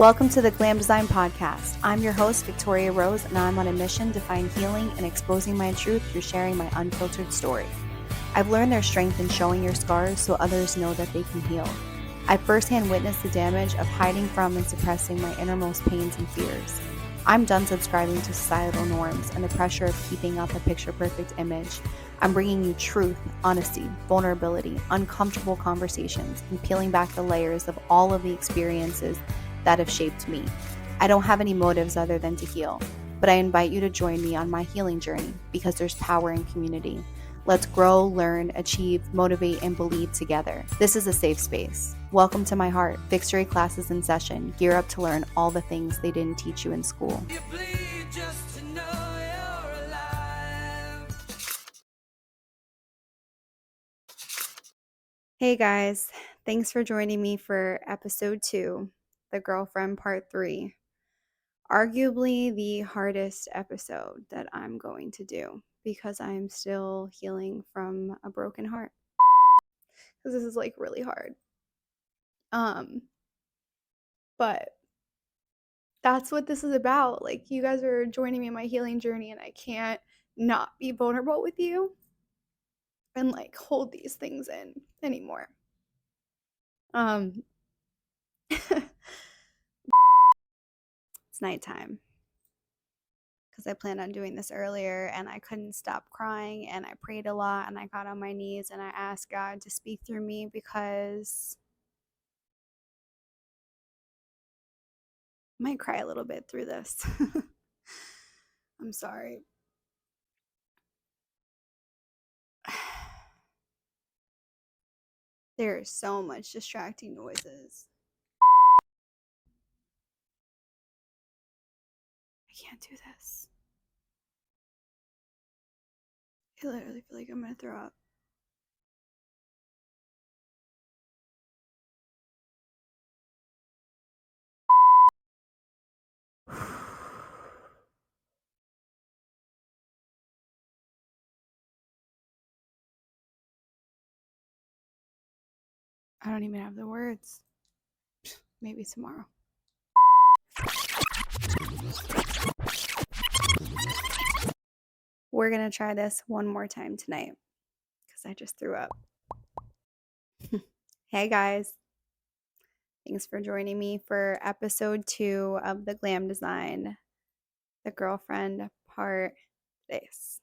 Welcome to the G.L.A.M.B Design Podcast. I'm your host, Victoria Rose, and I'm on a mission to find healing and exposing my truth through sharing my unfiltered story. I've learned there's strength in showing your scars so others know that they can heal. I firsthand witnessed the damage of hiding from and suppressing my innermost pains and fears. I'm done subscribing to societal norms and the pressure of keeping up a picture-perfect image. I'm bringing you truth, honesty, vulnerability, uncomfortable conversations, and peeling back the layers of all of the experiences that have shaped me. I don't have any motives other than to heal, but I invite you to join me on my healing journey because there's power in community. Let's grow, learn, achieve, motivate, and believe together. This is a safe space. Welcome to my heart. Victory classes in session. Gear up to learn all the things they didn't teach you in school. You bleed just to know you're alive. Hey guys, thanks for joining me for episode 2, The Girlfriend Part 3. Arguably the hardest episode that I'm going to do because I'm still healing from a broken heart. Because this is like really hard. But that's what this is about. Like, you guys are joining me in my healing journey, and I can't not be vulnerable with you and like hold these things in anymore. It's nighttime because I planned on doing this earlier and I couldn't stop crying, and I prayed a lot, and I got on my knees and I asked God to speak through me because I might cry a little bit through this. I'm sorry. There's so much distracting noises. I can't do this. I literally feel like I'm gonna throw up. I don't even have the words. Maybe tomorrow. We're gonna try this one more time tonight because I just threw up. Hey guys. Thanks for joining me for episode 2 of the G.L.A.M.B Design, the Girlfriend Part 6.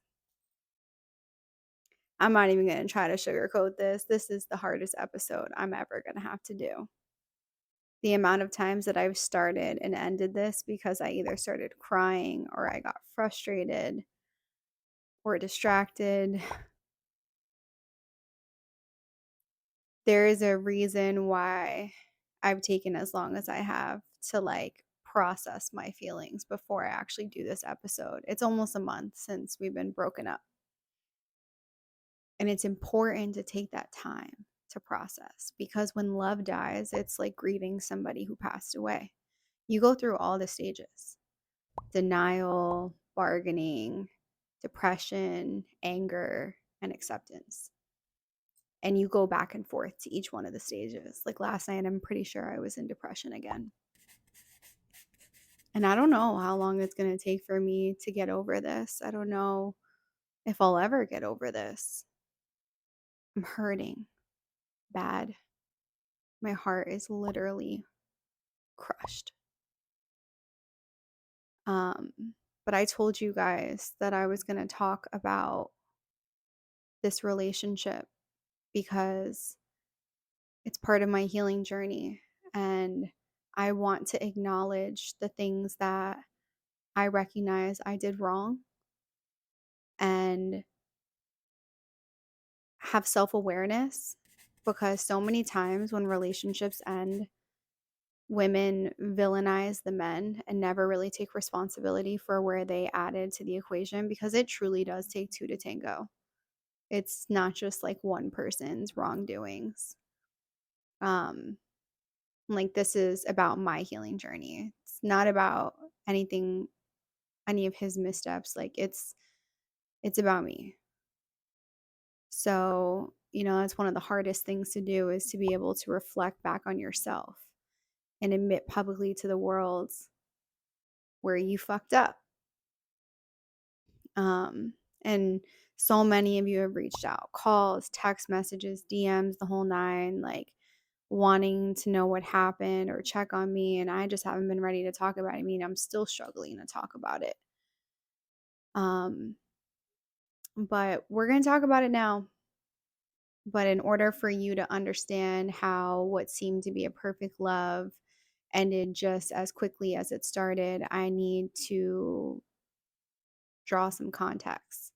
I'm not even going to try to sugarcoat this. This is the hardest episode I'm ever going to have to do. The amount of times that I've started and ended this because I either started crying or I got frustrated or distracted. There is a reason why I've taken as long as I have to like process my feelings before I actually do this episode. It's almost a month since we've been broken up. And it's important to take that time to process because when love dies, it's like grieving somebody who passed away. You go through all the stages: denial, bargaining, depression, anger, and acceptance. And you go back and forth to each one of the stages. Like last night, I'm pretty sure I was in depression again. And I don't know how long it's going to take for me to get over this. I don't know if I'll ever get over this. I'm hurting bad. My heart is literally crushed. But I told you guys that I was going to talk about this relationship because it's part of my healing journey, and I want to acknowledge the things that I recognize I did wrong and have self-awareness, because so many times when relationships end, women villainize the men and never really take responsibility for where they added to the equation, because it truly does take two to tango. It's not just like one person's wrongdoings. Like, this is about my healing journey. It's not about anything, any of his missteps. Like, it's about me. So, that's one of the hardest things to do, is to be able to reflect back on yourself and admit publicly to the world where you fucked up. Um, and so many of you have reached out, calls, text messages, DMs, the whole nine, like wanting to know what happened or check on me. And I just haven't been ready to talk about it. I mean, I'm still struggling to talk about it. Um, but we're going to talk about it now. But in order for you to understand how what seemed to be a perfect love ended just as quickly as it started, I need to draw some context.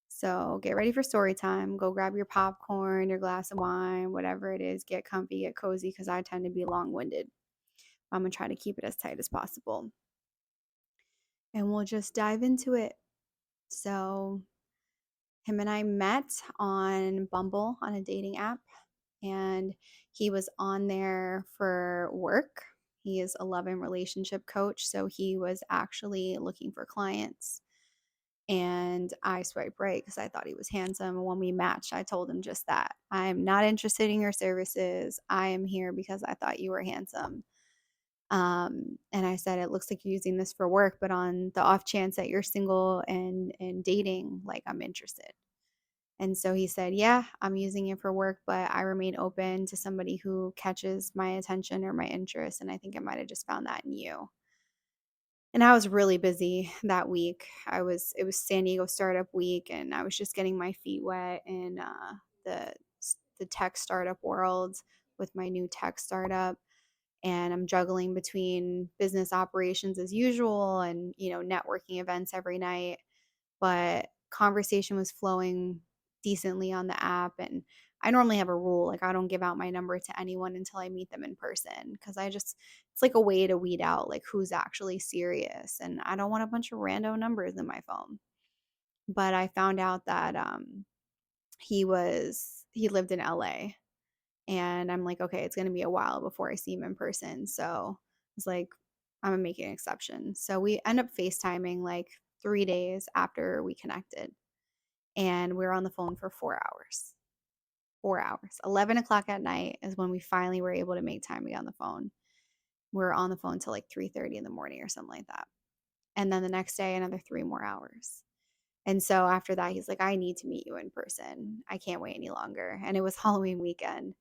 So get ready for story time. Go grab your popcorn, your glass of wine, whatever it is. Get comfy, get cozy, because I tend to be long winded. I'm going to try to keep it as tight as possible. And we'll just dive into it. So, him and I met on Bumble on a dating app, and he was on there for work. He is a love and relationship coach. So, he was actually looking for clients. And I swiped right because I thought he was handsome. And when we matched, I told him just that. I'm not interested in your services. I am here because I thought you were handsome. And I said, it looks like you're using this for work, but on the off chance that you're single and dating, like I'm interested. And so he said, yeah, I'm using it for work, but I remain open to somebody who catches my attention or my interest. And I think I might have just found that in you. And I was really busy that week. It was San Diego startup week, and I was just getting my feet wet in the the tech startup world with my new tech startup. And I'm juggling between business operations as usual and, networking events every night. But conversation was flowing decently on the app. And I normally have a rule, like I don't give out my number to anyone until I meet them in person, because it's like a way to weed out like who's actually serious. And I don't want a bunch of rando numbers in my phone. But I found out that he lived in LA, and I'm like, okay, it's going to be a while before I see him in person. So I was like, I'm going to make an exception. So we end up FaceTiming like 3 days after we connected. And we were on the phone for 4 hours. 4 hours. 11 o'clock at night is when we finally were able to make time to get on the phone. We were on the phone till like 3:30 in the morning or something like that. And then the next day, another 3 more hours. And so after that, he's like, I need to meet you in person. I can't wait any longer. And it was Halloween weekend.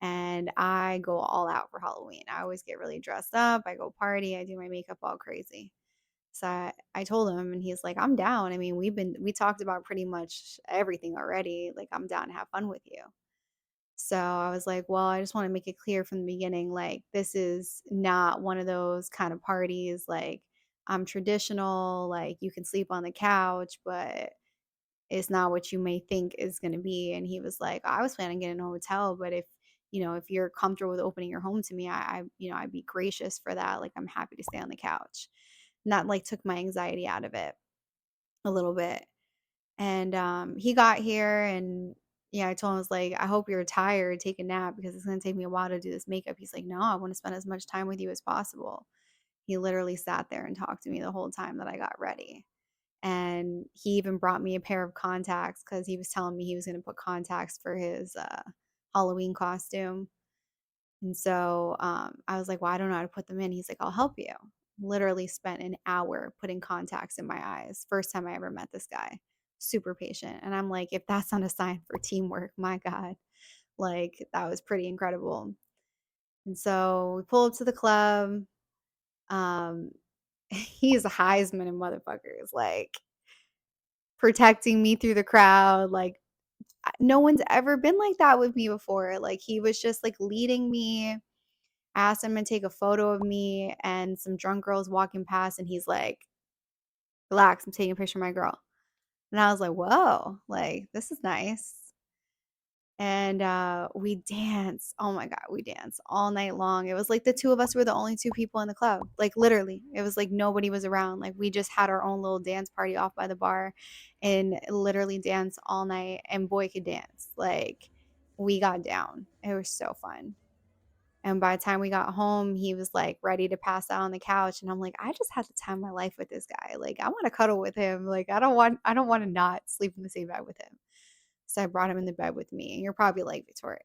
And I go all out for Halloween. I always get really dressed up. I go party. I do my makeup all crazy. So I told him, and he's like, I'm down. I mean, we talked about pretty much everything already. Like, I'm down to have fun with you. So I was like, well, I just want to make it clear from the beginning, like, this is not one of those kind of parties. Like, I'm traditional. Like, you can sleep on the couch, but it's not what you may think is going to be. And he was like, I was planning on getting a hotel, but if you're comfortable with opening your home to me, I'd be gracious for that. Like, I'm happy to stay on the couch. And that like took my anxiety out of it a little bit. And he got here, and yeah, I told him, I was like, I hope you're tired, take a nap, because it's going to take me a while to do this makeup. He's like, no, I want to spend as much time with you as possible. He literally sat there and talked to me the whole time that I got ready. And he even brought me a pair of contacts because he was telling me he was going to put contacts for his Halloween costume. And so I was like, well, I don't know how to put them in. He's like, I'll help you. Literally spent an hour putting contacts in my eyes. First time I ever met this guy. Super patient. And I'm like, if that's not a sign for teamwork, my God, like that was pretty incredible. And so we pull up to the club. Um, he's a Heisman and motherfuckers, like protecting me through the crowd. Like, no one's ever been like that with me before. Like, he was just like leading me. Asked him to take a photo of me and some drunk girls walking past, and he's like, relax, I'm taking a picture of my girl. And I was like, whoa, like this is nice. And we danced. Oh my God, we danced all night long. It was like the two of us were the only two people in the club. Like literally, it was like nobody was around. Like we just had our own little dance party off by the bar and literally danced all night. And boy could dance. Like we got down. It was so fun. And by the time we got home, he was like ready to pass out on the couch. And I'm like, I just had the time of my life with this guy. Like, I want to cuddle with him. Like, I don't want to not sleep in the same bed with him. So I brought him in the bed with me. And you're probably like, Victoria,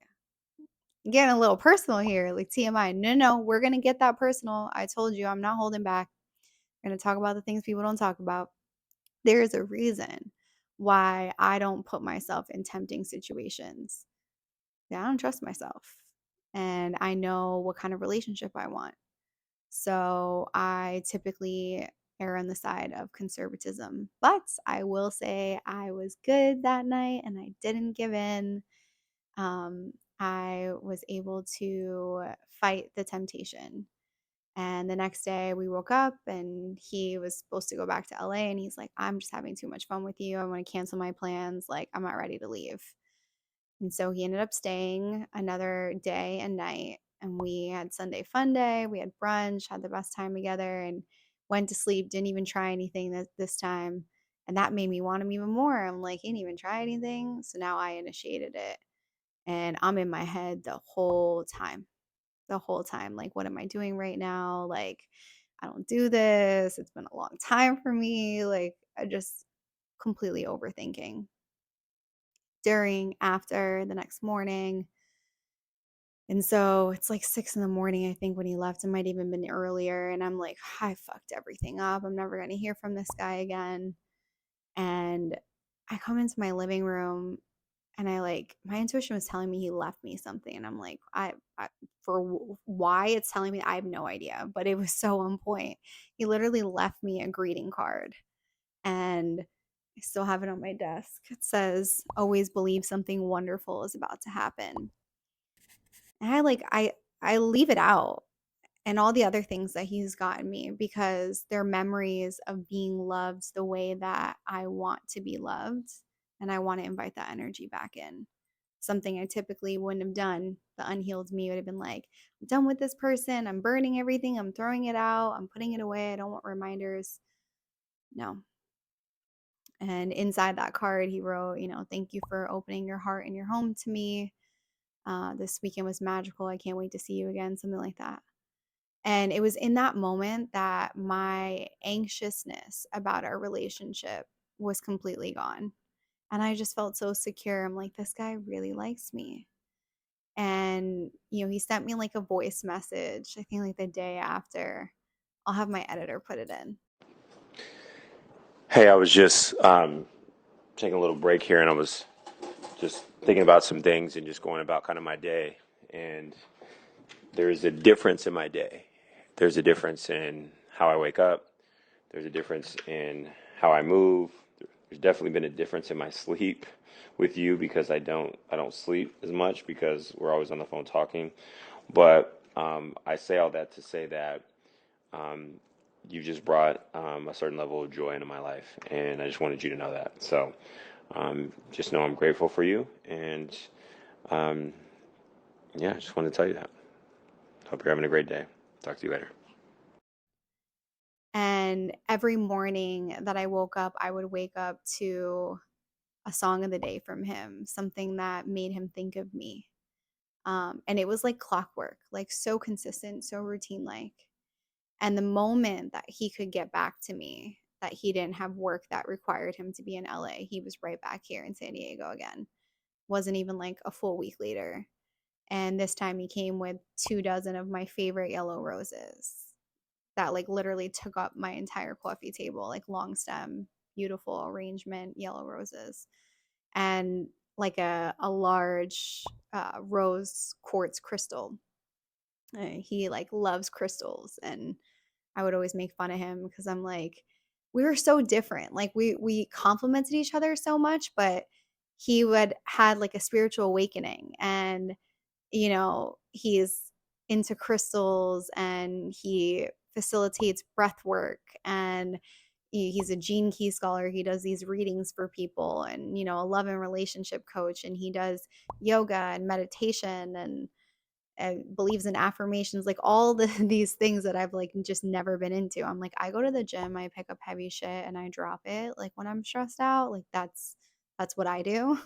getting a little personal here, like TMI. No, no, we're going to get that personal. I told you, I'm not holding back. We're going to talk about the things people don't talk about. There is a reason why I don't put myself in tempting situations. Yeah, I don't trust myself. And I know what kind of relationship I want. So I typically err on the side of conservatism. But I will say I was good that night and I didn't give in. I was able to fight the temptation. And the next day we woke up and he was supposed to go back to LA and he's like, I'm just having too much fun with you. I want to cancel my plans. Like, I'm not ready to leave. And so he ended up staying another day and night. And we had Sunday fun day. We had brunch, had the best time together, and went to sleep. Didn't even try anything this time. And that made me want him even more. I'm like, he didn't even try anything. So now I initiated it. And I'm in my head the whole time. The whole time. Like, what am I doing right now? Like, I don't do this. It's been a long time for me. Like, I just completely overthinking. During, after, the next morning, and so it's like 6 in the morning, I think, when he left. It might even been earlier. And I'm like, I fucked everything up. I'm never going to hear from this guy again. And I come into my living room and my intuition was telling me he left me something. And I'm like, why it's telling me, I have no idea. But it was so on point. He literally left me a greeting card. And I still have it on my desk. It says, always believe something wonderful is about to happen. And I leave it out and all the other things that he's gotten me because they're memories of being loved the way that I want to be loved. And I want to invite that energy back in. Something I typically wouldn't have done. The unhealed me would have been like, I'm done with this person. I'm burning everything. I'm throwing it out. I'm putting it away. I don't want reminders. No. And inside that card, he wrote, thank you for opening your heart and your home to me. This weekend was magical. I can't wait to see you again. Something like that. And it was in that moment that my anxiousness about our relationship was completely gone. And I just felt so secure. I'm like, this guy really likes me. And, he sent me like a voice message, I think like the day after. I'll have my editor put it in. Hey, I was just taking a little break here, and I was just thinking about some things and just going about kind of my day. And there's a difference in my day. There's a difference in how I wake up. There's a difference in how I move. There's definitely been a difference in my sleep with you because I don't sleep as much because we're always on the phone talking. But I say all that to say that um, you've just brought a certain level of joy into my life, and I just wanted you to know that. So just know I'm grateful for you, and um, yeah, I just wanted to tell you that. Hope you're having a great day. Talk to you later. And every morning that I woke up, I would wake up to a song of the day from him, something that made him think of me. And it was like clockwork, like so consistent, so routine like. And the moment that he could get back to me, that he didn't have work that required him to be in LA, he was right back here in San Diego again. Wasn't even like a full week later. And this time he came with 2 dozen of my favorite yellow roses that like literally took up my entire coffee table, like long stem, beautiful arrangement, yellow roses. And like a large rose quartz crystal. He like loves crystals, and I would always make fun of him because I'm like, we were so different. Like we complemented each other so much, but he would had like a spiritual awakening, and he's into crystals and he facilitates breath work, and he's a gene key scholar. He does these readings for people, and a love and relationship coach, and he does yoga and meditation and believes in affirmations, like all these things that I've like just never been into. I'm like, I go to the gym, I pick up heavy shit and I drop it like when I'm stressed out. Like that's what I do.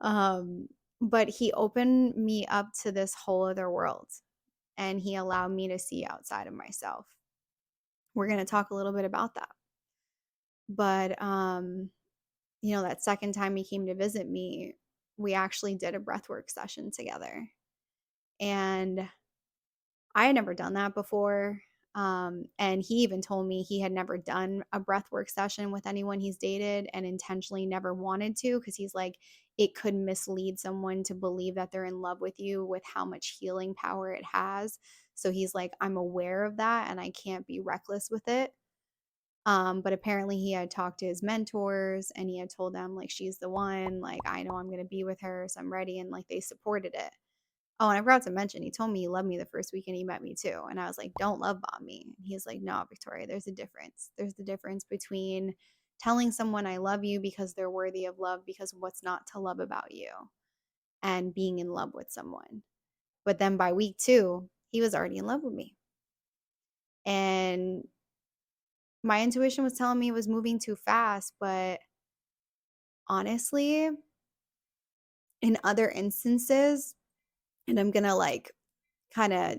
um but he opened me up to this whole other world, and he allowed me to see outside of myself. We're going to talk a little bit about that. But that second time he came to visit me we actually did a breathwork session together. And I had never done that before. And he even told me he had never done a breathwork session with anyone he's dated and intentionally never wanted to, because he's like, it could mislead someone to believe that they're in love with you with how much healing power it has. So he's like, I'm aware of that and I can't be reckless with it. But apparently he had talked to his mentors and he had told them, like, she's the one, like, I know I'm going to be with her, so I'm ready. And like, they supported it. Oh, and I forgot to mention, he told me he loved me the first weekend he met me too. And I was like, don't love bomb me. And he's like, no, Victoria, there's a difference. There's the difference between telling someone I love you because they're worthy of love, because what's not to love about you, and being in love with someone. But then by week 2, he was already in love with me. And my intuition was telling me it was moving too fast. But honestly, in other instances, and I'm going to like kind of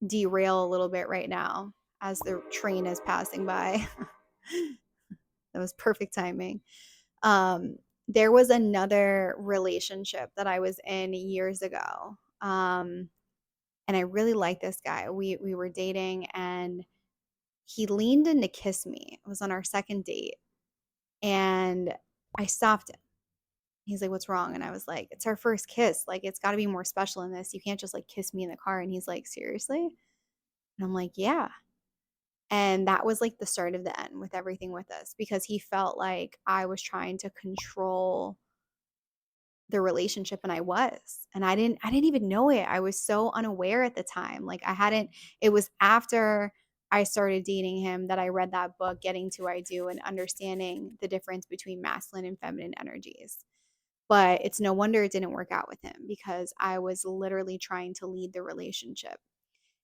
derail a little bit right now as the train is passing by. That was perfect timing. Um, there was another relationship that I was in years ago. And I really liked this guy. We were dating and he leaned in to kiss me. It was on our second date. And I stopped him. He's like, what's wrong? And I was like, it's our first kiss. Like, it's got to be more special than this. You can't just like kiss me in the car. And he's like, seriously? And I'm like, yeah. And that was like the start of the end with everything with us, because he felt like I was trying to control the relationship, and I was. And I didn't even know it. I was so unaware at the time. Like, I hadn't it was after I started dating him that I read that book, Getting to I Do, and understanding the difference between masculine and feminine energies. But it's no wonder it didn't work out with him, because I was literally trying to lead the relationship.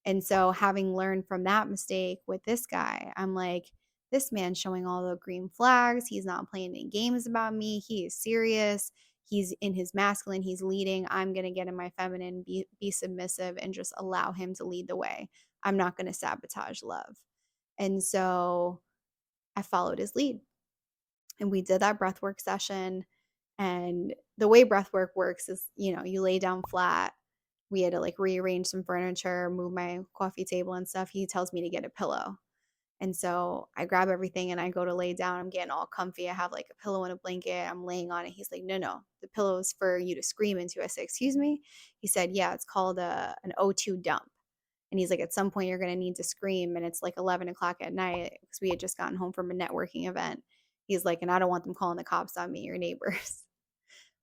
And so, having learned from that mistake with this guy, I'm like, this man's showing all the green flags. He's not playing any games about me. He is serious. He's in his masculine. He's leading. I'm going to get in my feminine, be submissive, and just allow him to lead the way. I'm not going to sabotage love. And so I followed his lead. And we did that breathwork session. And the way breathwork works is, you lay down flat. We had to like rearrange some furniture, move my coffee table and stuff. He tells me to get a pillow. And so I grab everything and I go to lay down. I'm getting all comfy. I have like a pillow and a blanket. I'm laying on it. He's like, no, the pillow is for you to scream into. I said, excuse me? He said, yeah, it's called an O2 dump. And he's like, at some point you're going to need to scream. And it's like 11 o'clock at night, because we had just gotten home from a networking event. He's like, and I don't want them calling the cops on me, your neighbors.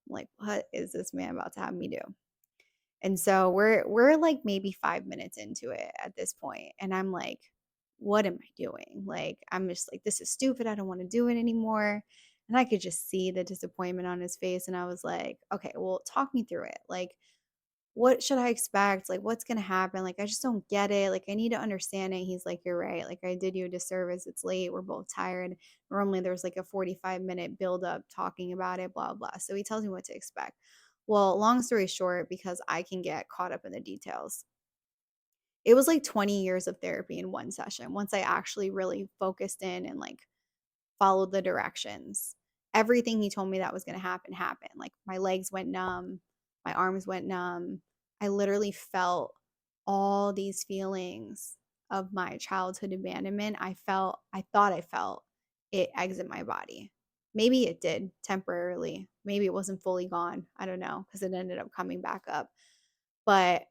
I'm like, what is this man about to have me do? And so we're like maybe 5 minutes into it at this point, and I'm like, what am I doing? Like, I'm just like, this is stupid. I don't want to do it anymore. And I could just see the disappointment on his face. And I was like, okay, well, talk me through it. Like, what should I expect? Like, what's going to happen? Like, I just don't get it. Like, I need to understand it. He's like, you're right. Like, I did you a disservice. It's late. We're both tired. Normally, there's like a 45-minute build up talking about it, blah, blah. So he tells me what to expect. Well, long story short, because I can get caught up in the details, it was like 20 years of therapy in one session once I actually really focused in and like followed the directions. Everything he told me that was going to happen happened. Like, my legs went numb, my arms went numb. I literally felt all these feelings of my childhood abandonment. I thought I felt it exit my body. Maybe it did temporarily. Maybe it wasn't fully gone. I don't know, because it ended up coming back up. But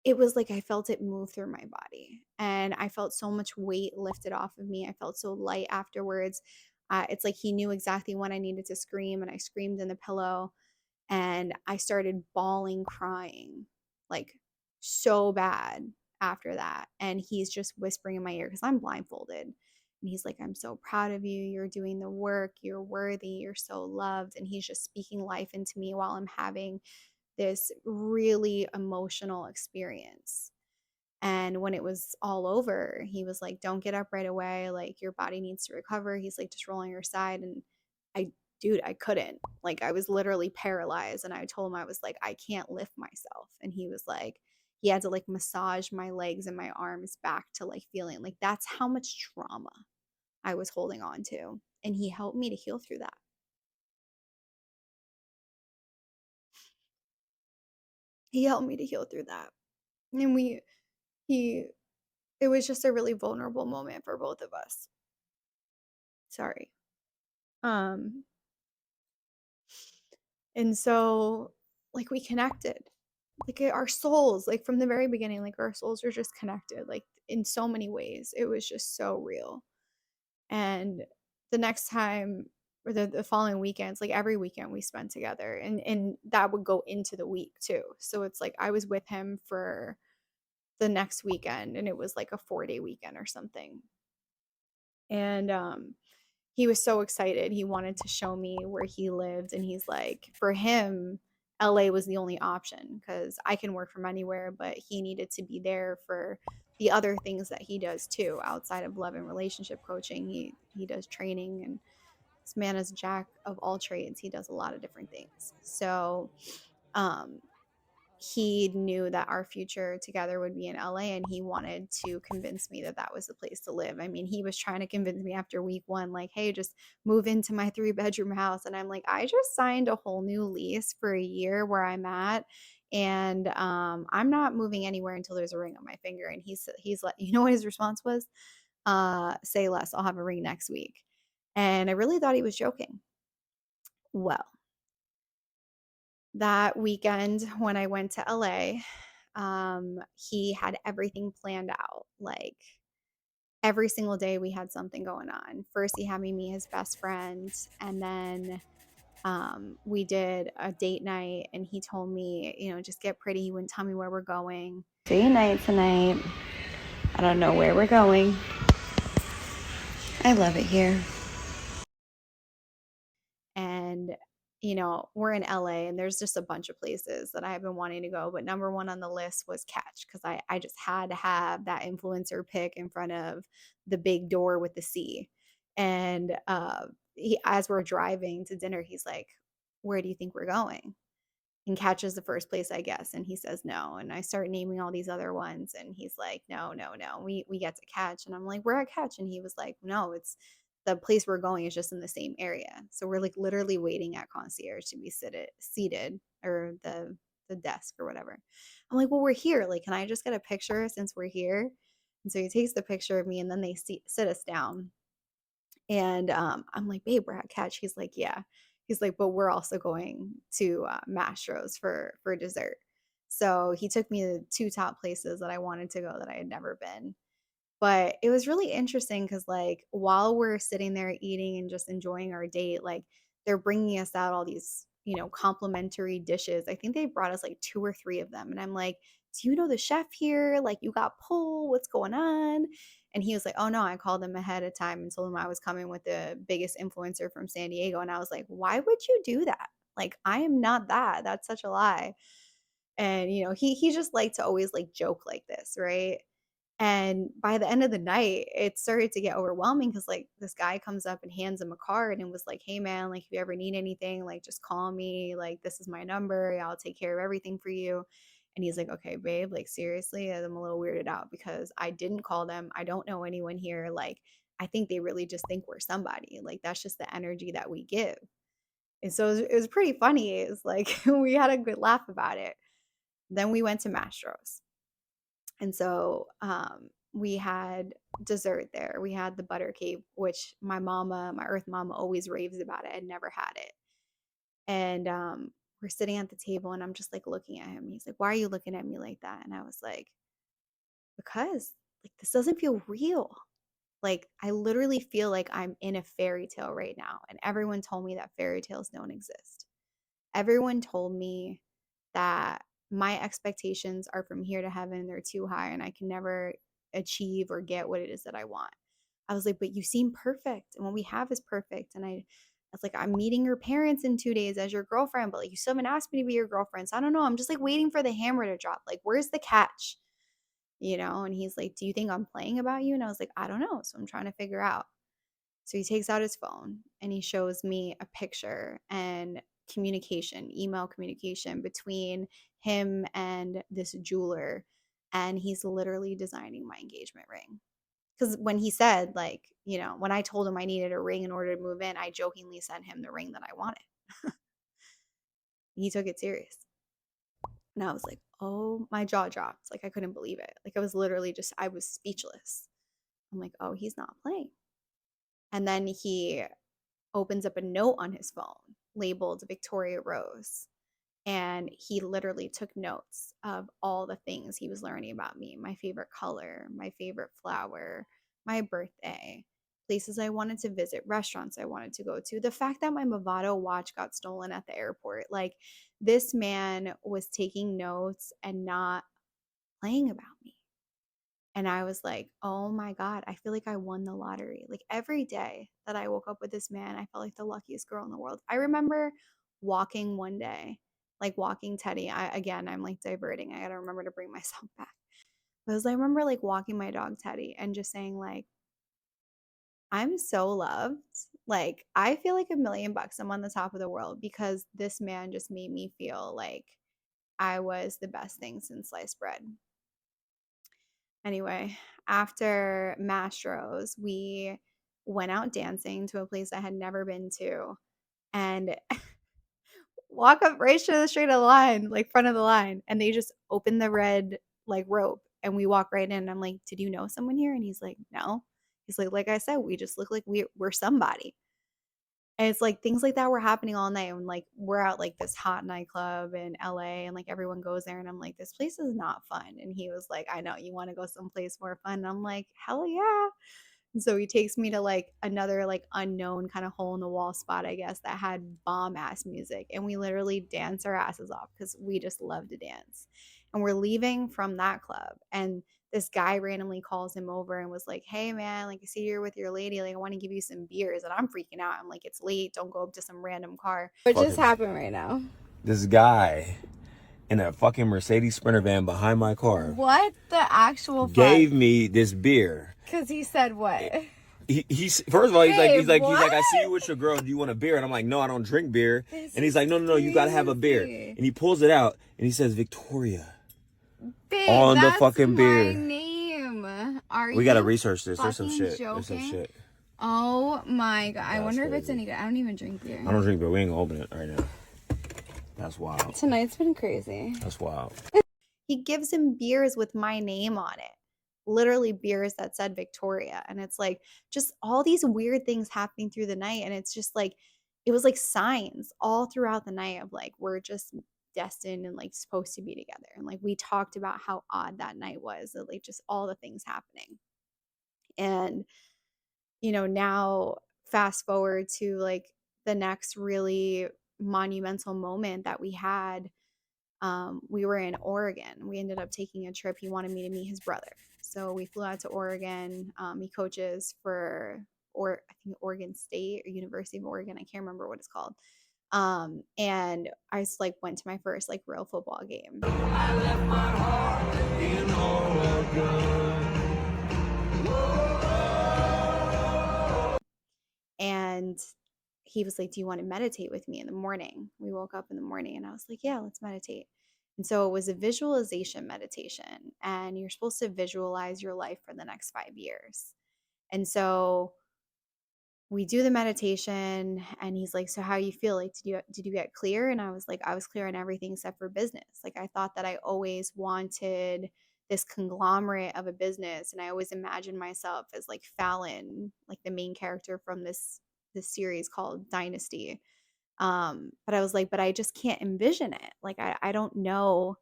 it was like I felt it move through my body, and I felt so much weight lifted off of me. I felt so light afterwards. It's like he knew exactly when I needed to scream, and I screamed in the pillow, and I started bawling, crying, like, so bad after that. And he's just whispering in my ear, because I'm blindfolded. And he's like, I'm so proud of you. You're doing the work. You're worthy. You're so loved. And he's just speaking life into me while I'm having this really emotional experience. And when it was all over, he was like, don't get up right away. Like, your body needs to recover. He's like, just roll on your side. And I, dude, I couldn't. Like, I was literally paralyzed. And I told him, I was like, I can't lift myself. And he was like, he had to like massage my legs and my arms back to like feeling like that's how much trauma I was holding on to. And he helped me to heal through that. He helped me to heal through that. And he, it was just a really vulnerable moment for both of us. Sorry. Um, and so, like, we connected. Like, our souls, like, from the very beginning, like, our souls are just connected, like, in so many ways. It was just so real. And the next time, or the following weekends, like, every weekend we spent together, and that would go into the week too. So it's like I was with him for the next weekend, and it was like a 4-day weekend or something. And he was so excited. He wanted to show me where he lived, and he's like, for him, LA was the only option because I can work from anywhere, but he needed to be there for the other things that he does too outside of love and relationship coaching. He does training, and this man is a jack of all trades. He does a lot of different things. So um he knew that our future together would be in LA, and he wanted to convince me that that was the place to live. I mean, he was trying to convince me after week 1, like, hey, just move into my 3-bedroom house. And I'm like, I just signed a whole new lease for a year where I'm at. And I'm not moving anywhere until there's a ring on my finger. And he's like, you know what his response was? Say less. I'll have a ring next week. And I really thought he was joking. Well, that weekend when I went to LA, he had everything planned out. Like, every single day we had something going on. First, he had me meet his best friend, and then we did a date night, and he told me, just get pretty. He wouldn't tell me where we're going. Date night tonight. I don't know where we're going. I love it here. And we're in LA, and there's just a bunch of places that I've been wanting to go, but number one on the list was Catch, because I just had to have that influencer pic in front of the big door with the C. And as we're driving to dinner, he's like, where do you think we're going? And Catch is the first place, I guess. And he says no. And I start naming all these other ones. And he's like, no, no, no. We get to Catch. And I'm like, we're at Catch. And he was like, no, it's the place we're going is just in the same area. So we're like literally waiting at concierge to be seated, or the desk or whatever. I'm like, well, we're here. Like, can I just get a picture since we're here? And so he takes the picture of me, and then they sit us down. And I'm like, babe, we're at Catch. He's like, yeah. He's like, but we're also going to Mastro's for dessert. So he took me to 2 top places that I wanted to go that I had never been. But it was really interesting because, like, while we're sitting there eating and just enjoying our date, like, they're bringing us out all these, complimentary dishes. I think they brought us like 2 or 3 of them. And I'm like, do you know the chef here? Like, you got pull? What's going on? And he was like, oh no, I called him ahead of time and told him I was coming with the biggest influencer from San Diego. And I was like, why would you do that? Like, I am not that. That's such a lie. And, he just liked to always like joke like this, right? And by the end of the night, it started to get overwhelming because, like, this guy comes up and hands him a card and was like, hey, man, like, if you ever need anything, like, just call me. Like, this is my number. I'll take care of everything for you. And he's like, okay, babe, like, seriously, I'm a little weirded out because I didn't call them. I don't know anyone here. Like, I think they really just think we're somebody. Like, that's just the energy that we give. And so it was pretty funny. It's like we had a good laugh about it. Then we went to Mastro's. And so we had dessert there. We had the butter cake, which my earth mama, always raves about it. I'd never had it. And we're sitting at the table, and I'm just like looking at him. He's like, why are you looking at me like that? And I was like, because, like, this doesn't feel real. Like, I literally feel like I'm in a fairy tale right now. And everyone told me that fairy tales don't exist. Everyone told me that my expectations are from here to heaven. They're too high, and I can never achieve or get what it is that I want. I was like, but you seem perfect, and what we have is perfect. And I was like, I'm meeting your parents in 2 days as your girlfriend, but like, you still haven't asked me to be your girlfriend. So I don't know. I'm just like waiting for the hammer to drop. Like, where's the catch? And he's like, do you think I'm playing about you? And I was like, I don't know. So I'm trying to figure out. So he takes out his phone and he shows me a picture and email communication between him and this jeweler. And he's literally designing my engagement ring. Because when he said, like, when I told him I needed a ring in order to move in, I jokingly sent him the ring that I wanted. He took it serious. And I was like, oh, my jaw dropped. Like, I couldn't believe it. Like, I was literally just, I was speechless. I'm like, oh, he's not playing. And then he opens up a note on his phone labeled Victoria Rose. And he literally took notes of all the things he was learning about me, my favorite color, my favorite flower, my birthday, places I wanted to visit, restaurants I wanted to go to, the fact that my Movado watch got stolen at the airport. Like, this man was taking notes and not playing about me. And I was like, oh my God, I feel like I won the lottery. Like, every day that I woke up with this man, I felt like the luckiest girl in the world. I remember walking one day, like walking Teddy. I'm like diverting. I got to remember to bring myself back. Because I remember like walking my dog Teddy and just saying, like, I'm so loved. Like, I feel like $1,000,000. I'm on the top of the world because this man just made me feel like I was the best thing since sliced bread. Anyway, after Mastro's, we went out dancing to a place I had never been to and walk up right to the straight of the line, like front of the line. And they just opened the red like rope and we walk right in. I'm like, did you know someone here? And he's like, no. He's like I said, we just look like we're somebody. And it's like things like that were happening all night. And like we're at like this hot nightclub in LA and like everyone goes there. And I'm like, this place is not fun. And he was like, I know you want to go someplace more fun. And I'm like, hell yeah. And so he takes me to like another like unknown kind of hole in the wall spot, I guess, that had bomb ass music. And we literally dance our asses off because we just love to dance. And we're leaving from that club. And this guy randomly calls him over and was like, hey man, like I see you're with your lady. Like I want to give you some beers. And I'm freaking out. I'm like, it's late. Don't go up to some random car. What just happened right now? This guy in a fucking Mercedes Sprinter van behind my car What the actual gave me this beer. Because he said what? He's first of all, he's like, I see you with your girl. Do you want a beer? And I'm like, no, I don't drink beer. And he's like, no, you gotta have a beer. And he pulls it out and he says, Victoria, Babe, on the fucking beer. Name. Are we gotta research this. There's some shit. Joking? There's some shit. Oh my God! I wonder crazy. if it's any good. I don't even drink beer. I don't drink beer. We ain't gonna open it right now. That's wild. Tonight's been crazy. That's wild. He gives him beers with my name on it. Literally beers that said Victoria. And it's like just all these weird things happening through the night. And it's just like, it was like signs all throughout the night of like, we're just destined and like supposed to be together. And like, we talked about how odd that night was, and, like just all the things happening. And, you know, now fast forward to like the next really monumental moment that we had. We were in Oregon. We ended up taking a trip. He wanted me to meet his brother. So we flew out to Oregon. He coaches for, or I think Oregon State or University of Oregon. I can't remember what it's called. And I just like went to my first like real football game. I left my heart in Oregon. And he was like, do you want to meditate with me in the morning? We woke up in the morning and I was like, yeah, let's meditate. And so it was a visualization meditation, and you're supposed to visualize your life for the next 5 years. And so we do the meditation and he's like, so how you feel? Like, did you get clear? And I was like, I was clear on everything except for business. Like, I thought that I always wanted this conglomerate of a business, and I always imagined myself as like Fallon, like the main character from this series called Dynasty. But I was like, but I just can't envision it. Like, I don't know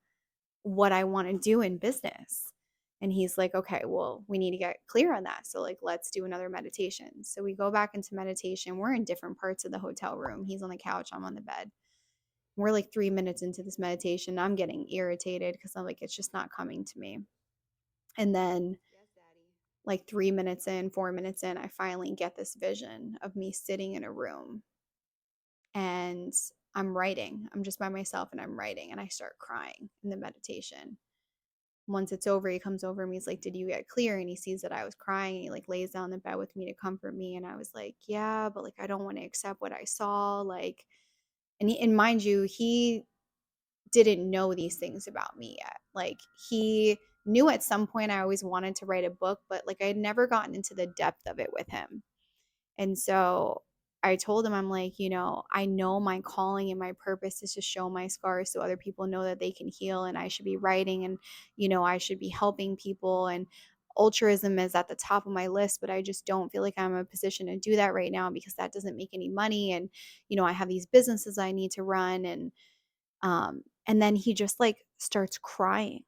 what I want to do in business. And he's like, okay, well, we need to get clear on that. So like, let's do another meditation. So we go back into meditation. We're in different parts of the hotel room. He's on the couch, I'm on the bed. We're like 3 minutes into this meditation. I'm getting irritated because I'm like, it's just not coming to me. And then like 3 minutes in, 4 minutes in, I finally get this vision of me sitting in a room and I'm writing. I'm just by myself and I'm writing, and I start crying in the meditation. Once it's over, he comes over and he's like, did you get clear? And he sees that I was crying, and he like lays down in the bed with me to comfort me. And I was like, yeah, but like, I don't want to accept what I saw. Like, and mind you, he didn't know these things about me yet. Like, he knew at some point I always wanted to write a book, but like I had never gotten into the depth of it with him. And so I told him, I'm like, I know my calling and my purpose is to show my scars so other people know that they can heal, and I should be writing, and, I should be helping people. And altruism is at the top of my list, but I just don't feel like I'm in a position to do that right now because that doesn't make any money. And, I have these businesses I need to run. And then he just like starts crying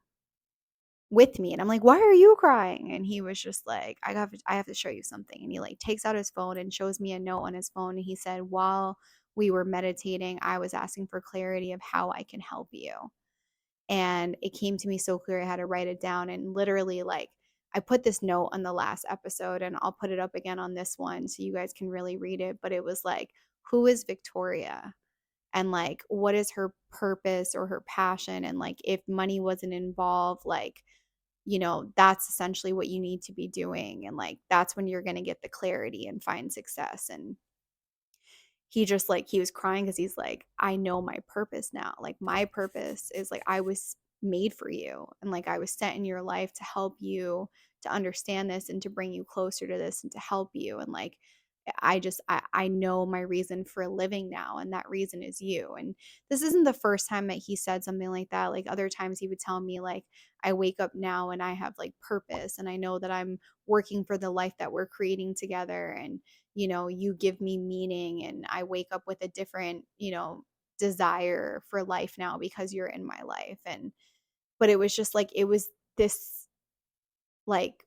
with me, and I'm like, "Why are you crying?" And he was just like, I have to show you something." And he like takes out his phone and shows me a note on his phone, and he said, "While we were meditating, I was asking for clarity of how I can help you." And it came to me so clear, I had to write it down. And literally, like, I put this note on the last episode, and I'll put it up again on this one so you guys can really read it. But it was like, who is Victoria? And like, what is her purpose or her passion? And like, if money wasn't involved, like, that's essentially what you need to be doing. And like, that's when you're going to get the clarity and find success. And he just like, he was crying because he's like, I know my purpose now. Like, my purpose is like, I was made for you, and like, I was sent in your life to help you to understand this and to bring you closer to this and to help you. And like, I know my reason for living now, and that reason is you. And this isn't the first time that he said something like that. Like, other times he would tell me like, I wake up now and I have like purpose, and I know that I'm working for the life that we're creating together. And you give me meaning, and I wake up with a different, desire for life now because you're in my life. And but it was just like, it was this like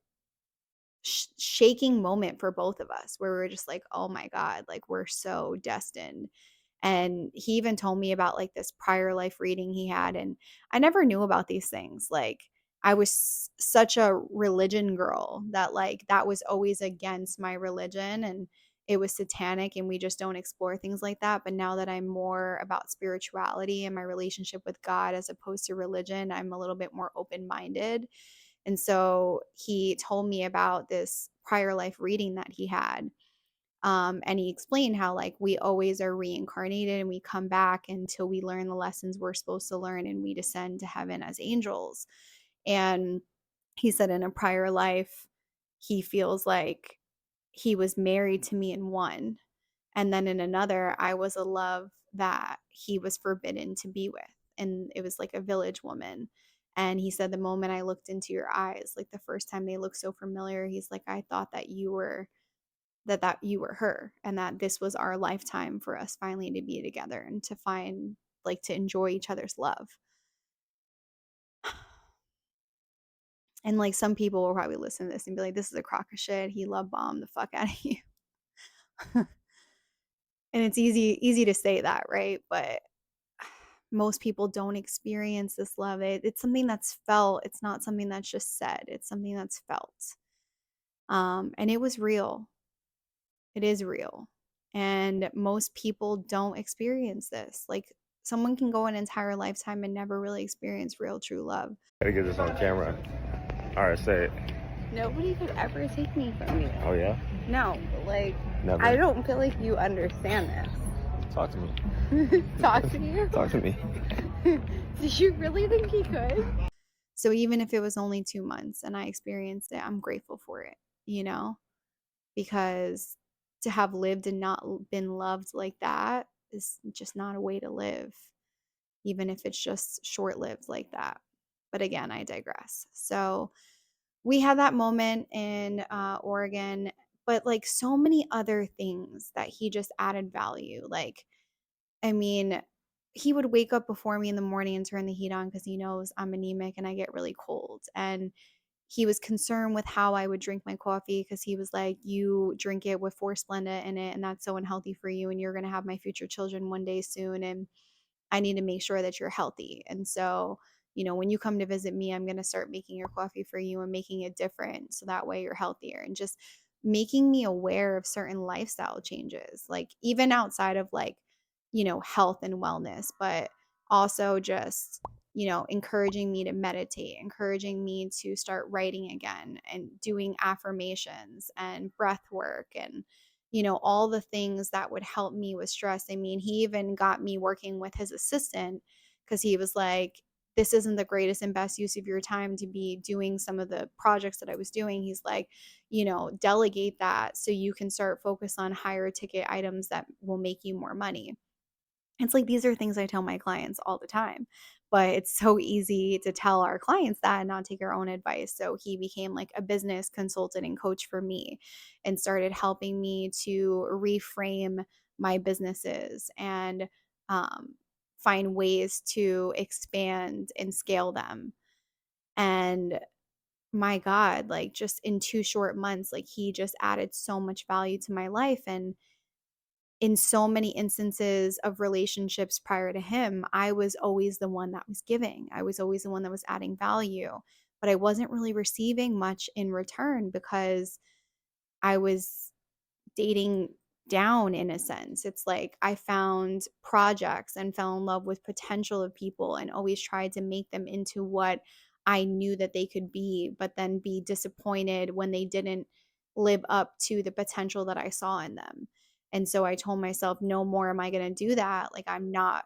shaking moment for both of us where we were just like, oh my God, like, we're so destined. And he even told me about like this prior life reading he had. And I never knew about these things. Like, I was such a religion girl that like, that was always against my religion, and it was satanic, and we just don't explore things like that. But now that I'm more about spirituality and my relationship with God as opposed to religion, I'm a little bit more open-minded. And so he told me about this prior life reading that he had. And he explained how, like, we always are reincarnated and we come back until we learn the lessons we're supposed to learn, and we descend to heaven as angels. And he said in a prior life, he feels like he was married to me in one. And then in another, I was a love that he was forbidden to be with. And it was like a village woman. And he said, the moment I looked into your eyes, like the first time they looked so familiar, he's like, I thought that you were that you were her, and that this was our lifetime for us finally to be together and to find, like, to enjoy each other's love. And like, some people will probably listen to this and be like, this is a crock of shit. He love bombed the fuck out of you. And it's easy to say that, right? But most people don't experience this love. It's something that's felt. It's not something that's just said. It's something that's felt. And it was real. It is real. And most people don't experience this. Like, someone can go an entire lifetime and never really experience real, true love. Gotta get this on camera. All right, say it. Nobody could ever take me from you. Oh yeah? No, like, Never. I don't feel like you understand this. Talk to me. Talk to you? Talk to me. Did you really think he could? So even if it was only 2 months and I experienced it, I'm grateful for it, because to have lived and not been loved like that is just not a way to live, even if it's just short lived like that. But again, I digress. So we had that moment in Oregon, but like, so many other things that he just added value. Like, I mean, he would wake up before me in the morning and turn the heat on because he knows I'm anemic and I get really cold. And he was concerned with how I would drink my coffee because he was like, you drink it with 4 Splenda in it, and that's so unhealthy for you. And you're going to have my future children one day soon. And I need to make sure that you're healthy. And so, when you come to visit me, I'm going to start making your coffee for you and making it different so that way you're healthier, and just making me aware of certain lifestyle changes, like even outside of like, health and wellness, but also just, encouraging me to meditate, encouraging me to start writing again and doing affirmations and breath work, and all the things that would help me with stress. I mean, he even got me working with his assistant because he was like, this isn't the greatest and best use of your time to be doing some of the projects that I was doing. He's like, delegate that so you can start focus on higher ticket items that will make you more money. It's like these are things I tell my clients all the time, but it's so easy to tell our clients that and not take our own advice. So he became like a business consultant and coach for me and started helping me to reframe my businesses and um, find ways to expand and scale them. And my God, like just in 2 short months, like he just added so much value to my life. And in so many instances of relationships prior to him, I was always the one that was giving. I was always the one that was adding value, but I wasn't really receiving much in return because I was dating down in a sense. It's like I found projects and fell in love with potential of people and always tried to make them into what I knew that they could be, but then be disappointed when they didn't live up to the potential that I saw in them. And so I told myself, no more am I going to do that. Like, I'm not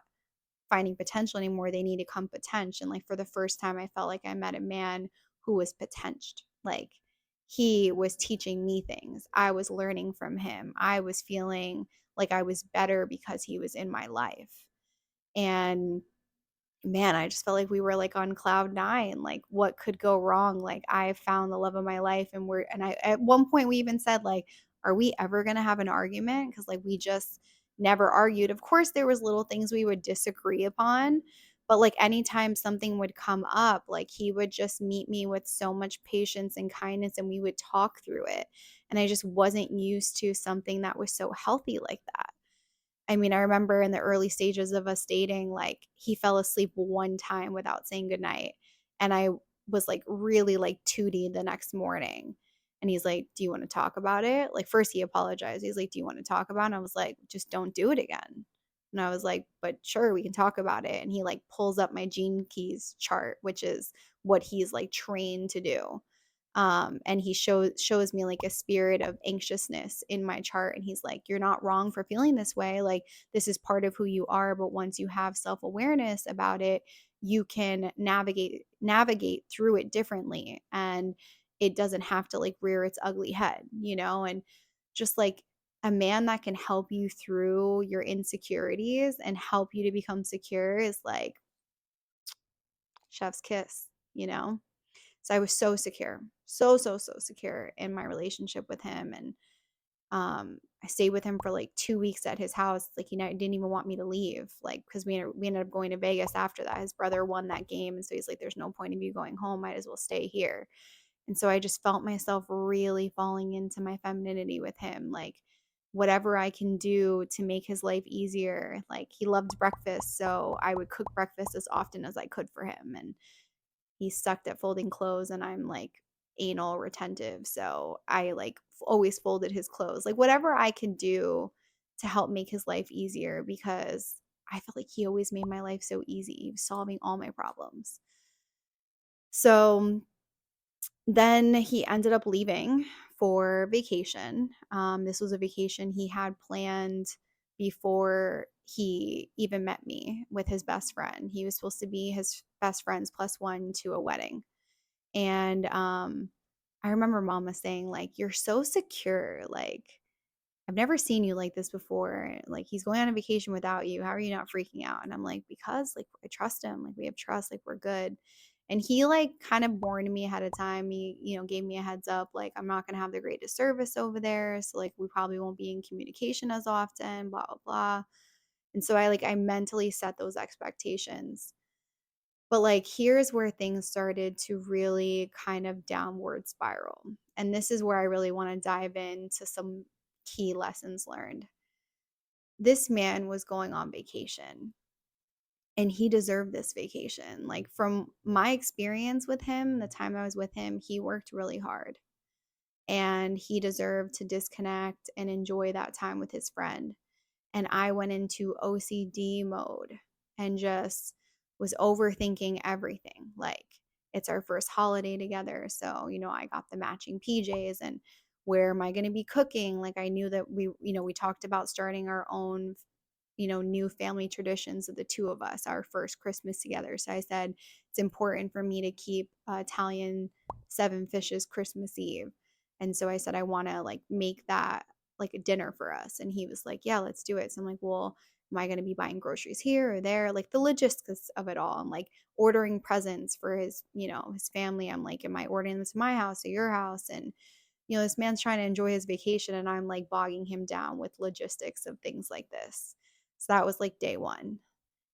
finding potential anymore. They need to come potential. And like for the first time, I felt like I met a man who was potential. Like he was teaching me things. I was learning from him. I was feeling like I was better because he was in my life. And man, I just felt like we were like on cloud nine. Like, what could go wrong? Like, I found the love of my life, and at one point we even said, like, are we ever gonna have an argument? Because like we just never argued. Of course, there was little things we would disagree upon, but like anytime something would come up, like he would just meet me with so much patience and kindness, and we would talk through it. And I just wasn't used to something that was so healthy like that. I mean, I remember in the early stages of us dating, like he fell asleep one time without saying goodnight. And I was like really like tooty the next morning. And he's like, do you want to talk about it? Like, first he apologized. He's like, do you want to talk about it? And I was like, just don't do it again. And I was like, but sure, we can talk about it. And he like pulls up my gene keys chart, which is what he's like trained to do. And he shows me like a spirit of anxiousness in my chart, and he's like, you're not wrong for feeling this way, like this is part of who you are, but once you have self-awareness about it, you can navigate through it differently, and it doesn't have to like rear its ugly head, and just like a man that can help you through your insecurities and help you to become secure is like chef's kiss. So I was so secure, so secure in my relationship with him. And I stayed with him for like 2 weeks at his house. Like he didn't even want me to leave, like because we ended up going to Vegas after that. His brother won that game, and so he's like, "There's no point of you going home. Might as well stay here." And so I just felt myself really falling into my femininity with him, like whatever I can do to make his life easier. Like he loved breakfast, so I would cook breakfast as often as I could for him, and he's sucked at folding clothes, and I'm like anal retentive. So I like always folded his clothes. Like whatever I could do to help make his life easier, because I felt like he always made my life so easy, solving all my problems. So then he ended up leaving for vacation. This was a vacation he had planned before he even met me with his best friend. He was supposed to be his best friend's plus one to a wedding. And I remember mama saying, like, you're so secure. Like, I've never seen you like this before. Like, he's going on a vacation without you. How are you not freaking out? And I'm like, because like I trust him. Like, we have trust. Like, we're good. And he like kind of warned me ahead of time. He, gave me a heads up. Like, I'm not gonna have the greatest service over there. So like we probably won't be in communication as often, blah, blah, blah. And so I mentally set those expectations. But like here's where things started to really kind of downward spiral. And this is where I really want to dive into some key lessons learned. This man was going on vacation, and he deserved this vacation. Like from my experience with him, the time I was with him, he worked really hard, and he deserved to disconnect and enjoy that time with his friend. And I went into OCD mode and just was overthinking everything. Like, it's our first holiday together. So, I got the matching PJs, and where am I going to be cooking? Like, I knew that we talked about starting our own new family traditions of the two of us, our first Christmas together. So I said, it's important for me to keep Italian seven fishes Christmas Eve. And so I said, I want to like make that like a dinner for us. And he was like, yeah, let's do it. So I'm like, well, am I going to be buying groceries here or there? Like the logistics of it all. I'm like ordering presents for his family. I'm like, am I ordering this to my house or your house? And this man's trying to enjoy his vacation and I'm like bogging him down with logistics of things like this. So that was like day one.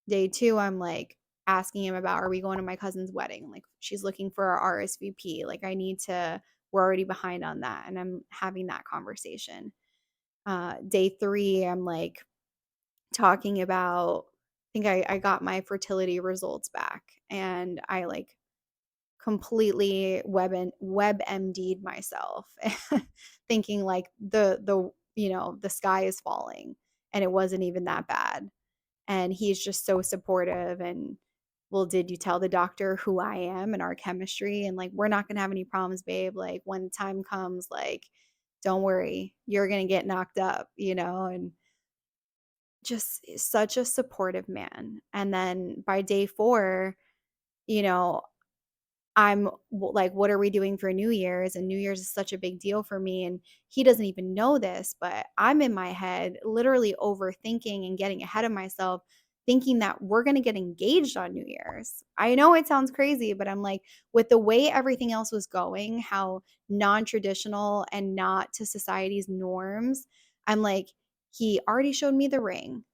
Day two, I'm like asking him about, are we going to my cousin's wedding? Like she's looking for our RSVP. Like we're already behind on that. And I'm having that conversation. Day three, I'm like talking about, I think I got my fertility results back and I like completely WebMD'd myself thinking like the sky is falling and it wasn't even that bad. And he's just so supportive and, well, did you tell the doctor who I am and our chemistry? And like, we're not going to have any problems, babe. Like, when the time comes, like, don't worry, you're going to get knocked up. And just such a supportive man. And then by day four, you know, like, what are we doing for New Year's? And New Year's is such a big deal for me. And he doesn't even know this, but I'm in my head, literally overthinking and getting ahead of myself, thinking that we're going to get engaged on New Year's. I know it sounds crazy, but I'm like, with the way everything else was going, how non traditional and not to society's norms, I'm like, he already showed me the ring.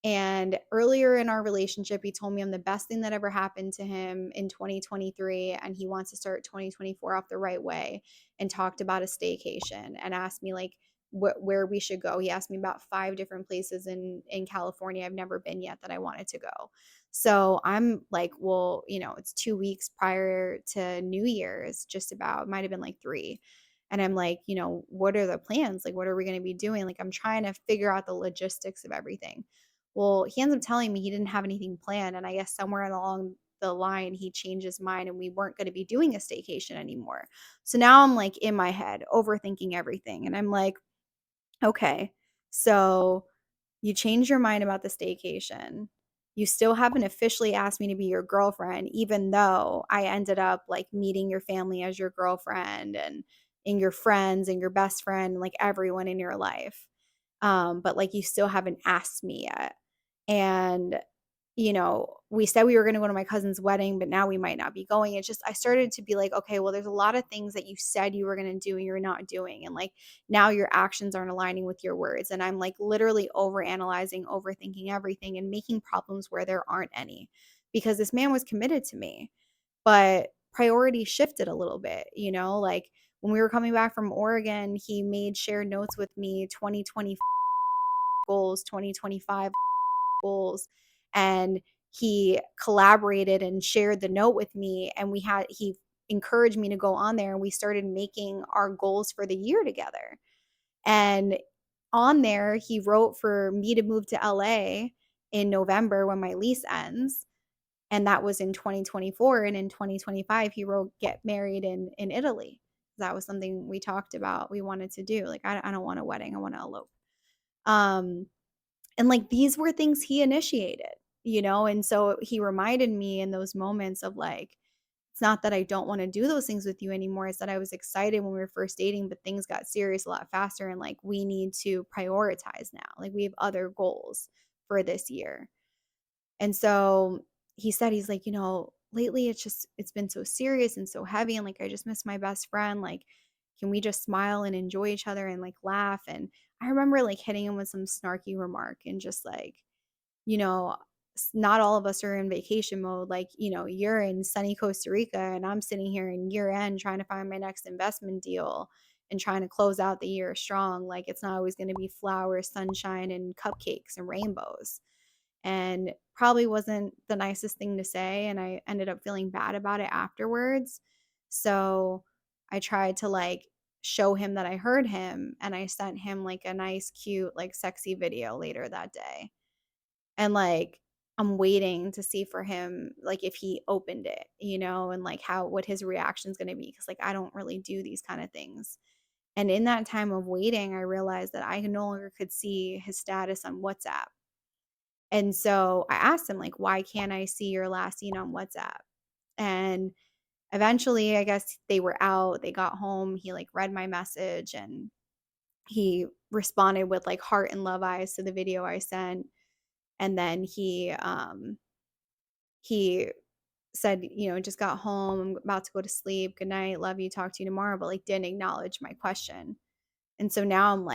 And earlier in our relationship, he told me I'm the best thing that ever happened to him in 2023. And he wants to start 2024 off the right way, and talked about a staycation and asked me like where we should go. He asked me about 5 different places in California I've never been yet that I wanted to go. So I'm like, well, it's 2 weeks prior to New Year's, just about, might have been like 3. And I'm like, what are the plans? Like, what are we going to be doing? Like, I'm trying to figure out the logistics of everything. Well, he ends up telling me he didn't have anything planned. And I guess somewhere along the line, he changed his mind and we weren't going to be doing a staycation anymore. So now I'm like in my head, overthinking everything. And I'm like, okay, so you changed your mind about the staycation. You still haven't officially asked me to be your girlfriend, even though I ended up like meeting your family as your girlfriend and your friends and your best friend, like everyone in your life. But like you still haven't asked me yet. And we said we were going to go to my cousin's wedding, but now we might not be going. It's just, I started to be like, okay, well, there's a lot of things that you said you were going to do and you're not doing. And like now your actions aren't aligning with your words. And I'm like literally overanalyzing, overthinking everything and making problems where there aren't any, because this man was committed to me, but priorities shifted a little bit. Like when we were coming back from Oregon, he made shared notes with me, 2020 goals, 2025 goals, and he collaborated and shared the note with me, and he encouraged me to go on there, and we started making our goals for the year together. And on there he wrote for me to move to LA in November when my lease ends, and that was in 2024. And in 2025 he wrote get married in Italy. That was something we talked about we wanted to do. Like, I don't want a wedding, I want to elope. um and like these were things he initiated. And so he reminded me in those moments of like, it's not that I don't want to do those things with you anymore. It's that I was excited when we were first dating, but things got serious a lot faster. And like, we need to prioritize now. Like, we have other goals for this year. And so he said, he's like, lately it's been so serious and so heavy. And like, I just miss my best friend. Like, can we just smile and enjoy each other and like laugh? And I remember like hitting him with some snarky remark and just like, you know, not all of us are in vacation mode. Like, you're in sunny Costa Rica and I'm sitting here in year end trying to find my next investment deal and trying to close out the year strong. Like, it's not always going to be flowers, sunshine, and cupcakes and rainbows. And probably wasn't the nicest thing to say. And I ended up feeling bad about it afterwards. So I tried to like show him that I heard him, and I sent him like a nice, cute, like sexy video later that day. And like, I'm waiting to see for him, like if he opened it, and like what his reaction is going to be. Cause like, I don't really do these kind of things. And in that time of waiting, I realized that I no longer could see his status on WhatsApp. And so I asked him, like, why can't I see your last scene on WhatsApp? And eventually, I guess they were out, they got home, he like read my message and he responded with like heart and love eyes to the video I sent. And then he said, just got home, I'm about to go to sleep. Good night, love you, talk to you tomorrow, but like didn't acknowledge my question. And so now I'm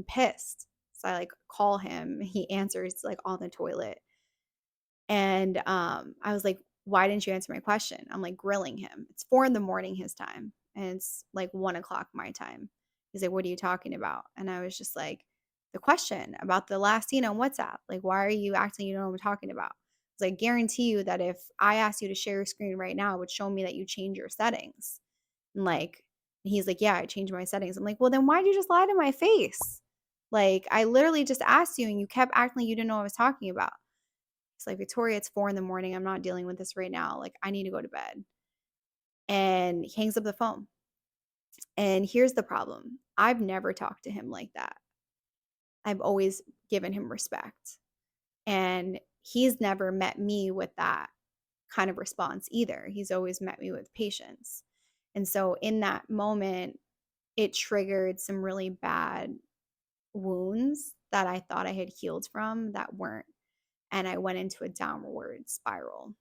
pissed. So I like call him, he answers like on the toilet. And I was like, why didn't you answer my question? I'm like grilling him. It's 4 in the morning his time, and it's like 1 o'clock my time. He's like, what are you talking about? And I was just like, the question about the last scene on WhatsApp. Like, why are you acting you know what I'm talking about? Because I guarantee you that if I asked you to share your screen right now, it would show me that you change your settings. And like, he's like, yeah, I changed my settings. I'm like, well, then why'd you just lie to my face? Like, I literally just asked you and you kept acting like you didn't know what I was talking about. It's like, Victoria, it's 4 in the morning. I'm not dealing with this right now. Like, I need to go to bed. And he hangs up the phone. And here's the problem. I've never talked to him like that. I've always given him respect. And he's never met me with that kind of response either. He's always met me with patience. And so in that moment, it triggered some really bad wounds that I thought I had healed from that weren't. And I went into a downward spiral.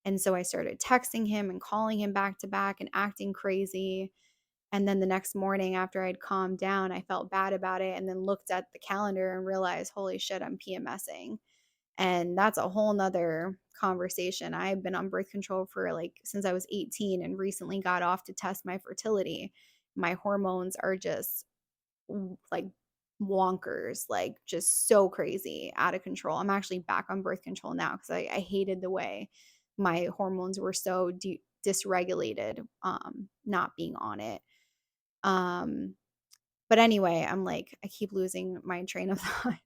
And so I started texting him and calling him back to back and acting crazy. And then the next morning, after I'd calmed down, I felt bad about it and then looked at the calendar and realized, holy shit, I'm PMSing. And that's a whole nother conversation. I've been on birth control for like since I was 18 and recently got off to test my fertility. My hormones are just like wonkers, like just so crazy, out of control. I'm actually back on birth control now because I hated the way my hormones were so dysregulated, not being on it. Um, but anyway, I'm like, I keep losing my train of thought.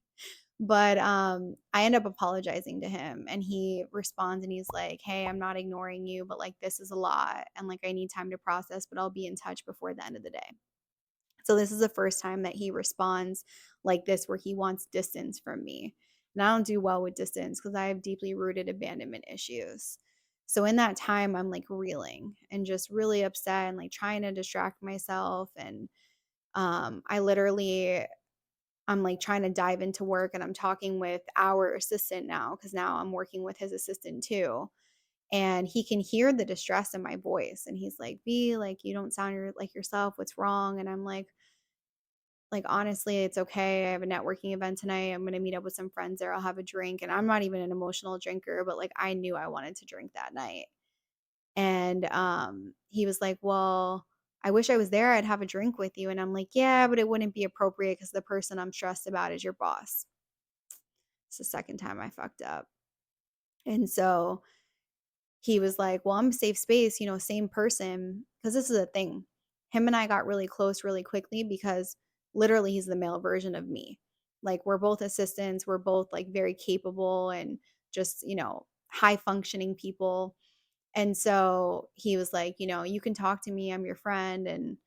But I end up apologizing to him and he responds and he's like, hey, I'm not ignoring you, but like this is a lot and like I need time to process, but I'll be in touch before the end of the day. So this is the first time that he responds like this, where he wants distance from me. And I don't do well with distance because I have deeply rooted abandonment issues. So in that time, I'm like reeling and just really upset and like trying to distract myself. And I literally, I'm like trying to dive into work and I'm talking with our assistant now because now I'm working with his assistant too. And he can hear the distress in my voice. And he's like, B, like, you don't sound like yourself. What's wrong? And I'm like, honestly, it's okay. I have a networking event tonight. I'm going to meet up with some friends there. I'll have a drink. And I'm not even an emotional drinker, but like I knew I wanted to drink that night. And he was like, well, I wish I was there. I'd have a drink with you. And I'm like, yeah, but it wouldn't be appropriate because the person I'm stressed about is your boss. It's the second time I fucked up. And so he was like, well, I'm a safe space, same person. Because this is a thing. Him and I got really close really quickly because literally he's the male version of me. Like, we're both assistants, we're both like very capable and just, high functioning people. And so he was like, you can talk to me, I'm your friend. And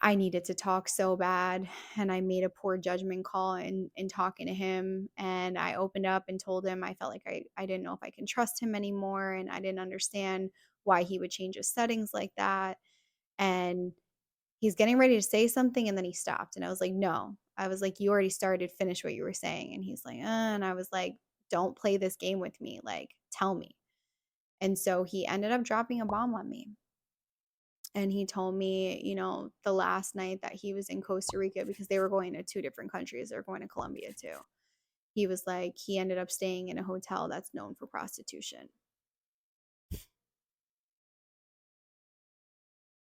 I needed to talk so bad. And I made a poor judgment call in talking to him. And I opened up and told him I felt like I didn't know if I can trust him anymore. And I didn't understand why he would change his settings like that. And he's getting ready to say something. And then he stopped. And I was like, no. I was like, you already started, finish what you were saying. And he's like, and I was like, don't play this game with me. Like, tell me. And so he ended up dropping a bomb on me. And he told me, the last night that he was in Costa Rica, because they were going to 2 different countries, they're going to Colombia too. He was like, he ended up staying in a hotel that's known for prostitution.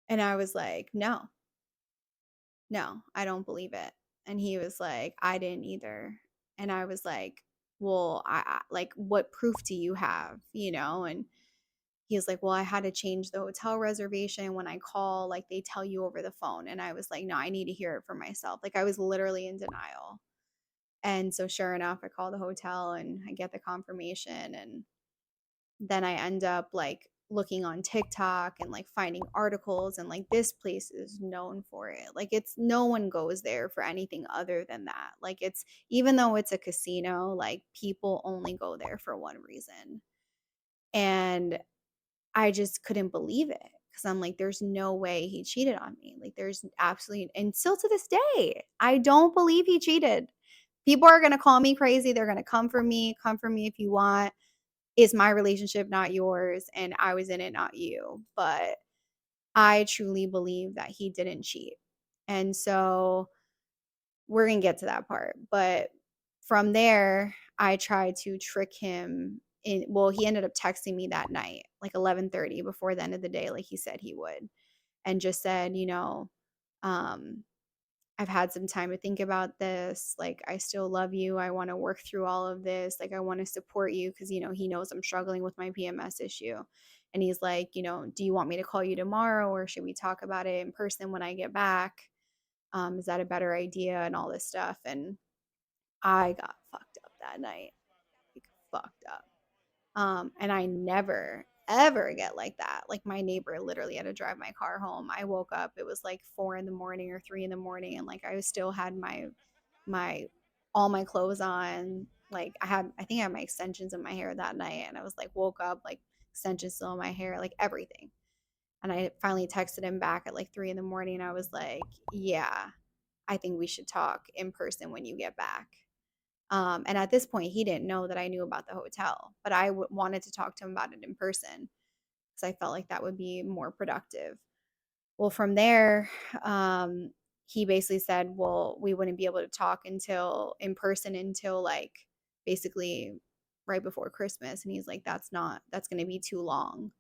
And I was like, no, I don't believe it. And he was like, I didn't either. And I was like, well, I like, what proof do you have, And he was like, well, I had to change the hotel reservation. When I call, like, they tell you over the phone. And I was like, no, I need to hear it for myself. Like, I was literally in denial. And so sure enough, I call the hotel and I get the confirmation. And then I end up like looking on TikTok and like finding articles, and like this place is known for it. Like it's no one goes there for anything other than that. Like it's, even though it's a casino, like people only go there for one reason. And I just couldn't believe it, because I'm like, there's no way he cheated on me. Like there's absolutely, and still to this day, I don't believe he cheated. People are going to call me crazy. They're going to come for me. Come for me if you want. Is my relationship, not yours, and I was in it, not you. But I truly believe that he didn't cheat. And so we're going to get to that part. But from there, I tried to trick him in. Well, he ended up texting me that night, like 11:30 before the end of the day, like he said he would, and just said, um, I've had some time to think about this. Like, I still love you. I want to work through all of this. Like, I want to support you because, he knows I'm struggling with my PMS issue. And he's like, do you want me to call you tomorrow, or should we talk about it in person when I get back? Is that a better idea? And all this stuff. And I got fucked up that night. Like, fucked up. And I never ever get like that. Like my neighbor literally had to drive my car home. I woke up, it was like 4 in the morning or 3 in the morning, and like I still had my all my clothes on. Like I think I had my extensions in my hair that night, and I was like woke up like extensions still in my hair, like everything. And I finally texted him back at like 3 in the morning, and I was like, yeah, I think we should talk in person when you get back. And at this point, he didn't know that I knew about the hotel, but I wanted to talk to him about it in person because I felt like that would be more productive. Well, from there, um, he basically said, well, we wouldn't be able to talk until in person until like basically right before Christmas. And he's like, that's going to be too long.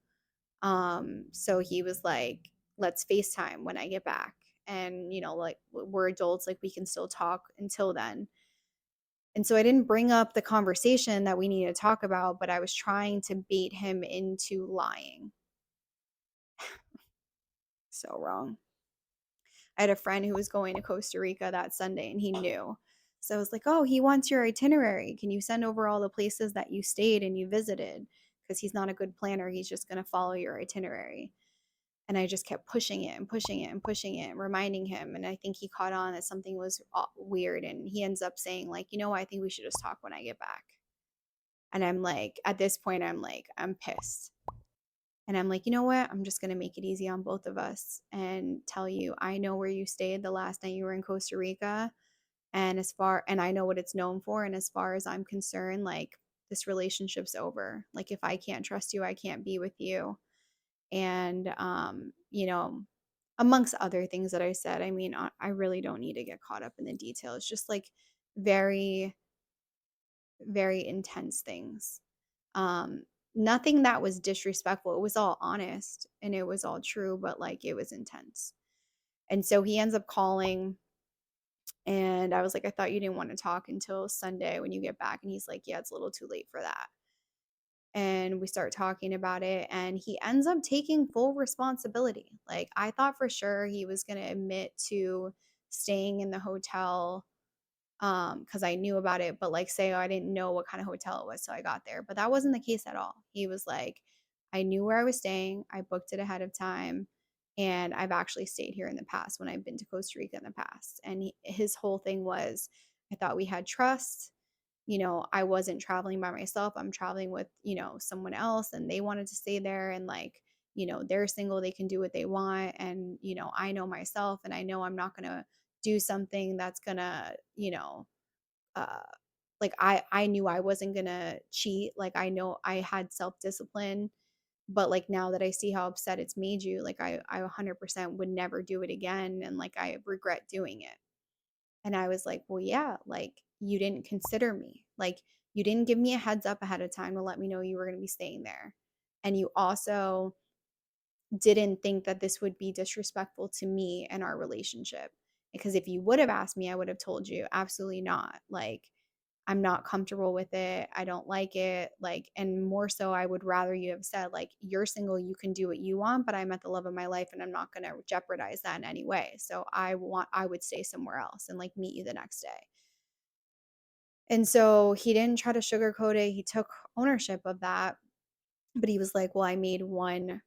So he was like, let's FaceTime when I get back. And, like we're adults, like we can still talk until then. And so I didn't bring up the conversation that we needed to talk about, but I was trying to bait him into lying. So wrong. I had a friend who was going to Costa Rica that Sunday, and he knew. So I was like, oh, he wants your itinerary. Can you send over all the places that you stayed and you visited? Because he's not a good planner. He's just going to follow your itinerary. And I just kept pushing it and pushing it and pushing it and reminding him. And I think he caught on that something was weird. And he ends up saying, like, I think we should just talk when I get back. And I'm like, at this point, I'm like, I'm pissed. And I'm like, you know what? I'm just going to make it easy on both of us and tell you, I know where you stayed the last night you were in Costa Rica. And I know what it's known for. And as far as I'm concerned, like, this relationship's over. Like, if I can't trust you, I can't be with you. And, amongst other things that I said, I mean, I really don't need to get caught up in the details. Just like very, very intense things. Um, Nothing that was disrespectful. It was all honest and it was all true, but like it was intense. And so he ends up calling, and I was like, I thought you didn't want to talk until Sunday when you get back. And he's like, yeah, it's a little too late for that. And we start talking about it, and he ends up taking full responsibility. Like I thought for sure he was going to admit to staying in the hotel, because I knew about it, but like say, I didn't know what kind of hotel it was till I got there. But that wasn't the case at all. He was like, I knew where I was staying, I booked it ahead of time, and I've actually stayed here in the past when I've been to Costa Rica in the past. And his whole thing was, I thought we had trust. I wasn't traveling by myself. I'm traveling with, someone else, and they wanted to stay there, and like, they're single, they can do what they want. And, I know myself, and I know I'm not going to do something that's going to, uh, like I knew I wasn't going to cheat. Like I know I had self-discipline, but like now that I see how upset it's made you, like I 100% would never do it again. And like I regret doing it. And I was like, well, yeah, like you didn't consider me. Like you didn't give me a heads up ahead of time to let me know you were going to be staying there. And you also didn't think that this would be disrespectful to me and our relationship. Because if you would have asked me, I would have told you, absolutely not. Like, I'm not comfortable with it. I don't like it. Like, and more so, I would rather you have said, like, you're single, you can do what you want, but I met the love of my life and I'm not going to jeopardize that in any way. So I would stay somewhere else and like meet you the next day. And so he didn't try to sugarcoat it. He took ownership of that. But he was like, well, I made one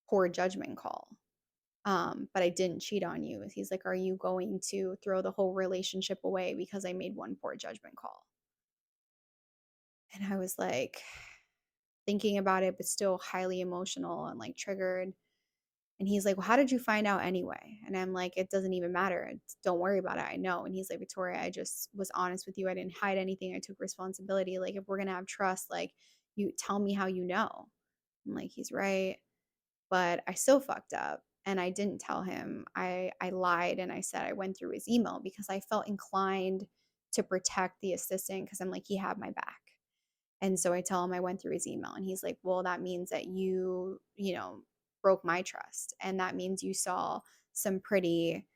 poor judgment call. But I didn't cheat on you. He's like, are you going to throw the whole relationship away because I made one poor judgment call? And I was like, thinking about it, but still highly emotional and like triggered. And he's like, well, how did you find out anyway? And I'm like, it doesn't even matter. Don't worry about it. I know. And he's like, Victoria, I just was honest with you. I didn't hide anything. I took responsibility. Like, if we're going to have trust, like, you tell me how you know. I'm like, he's right. But I still fucked up. And I didn't tell him. I lied and I said I went through his email because I felt inclined to protect the assistant because I'm like, he had my back. And so I tell him I went through his email and he's like, well, that means that you broke my trust. And that means you saw some pretty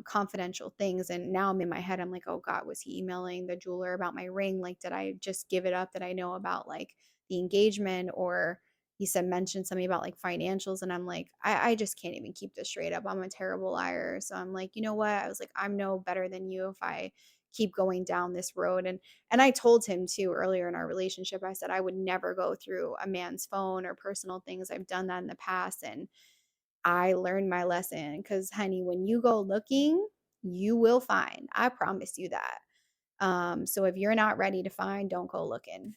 confidential things. And now I'm in my head, I'm like, oh God, was he emailing the jeweler about my ring? Like, did I just give it up that I know about like the engagement? Or he said, mention something about like financials. And I'm like, I just can't even keep this straight up. I'm a terrible liar. So I'm like, you know what? I was like, I'm no better than you if I keep going down this road. And I told him too earlier in our relationship, I said I would never go through a man's phone or personal things. I've done that in the past and I learned my lesson because, honey, when you go looking, you will find. I promise you that. So if you're not ready to find, don't go looking.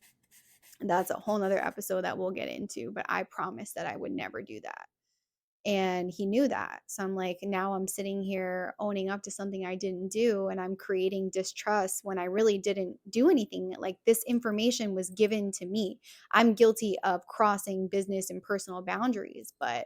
That's a whole nother episode that we'll get into, but I promised that I would never do that. And he knew that. So I'm like, now I'm sitting here owning up to something I didn't do and I'm creating distrust when I really didn't do anything. Like this information was given to me. I'm guilty of crossing business and personal boundaries, but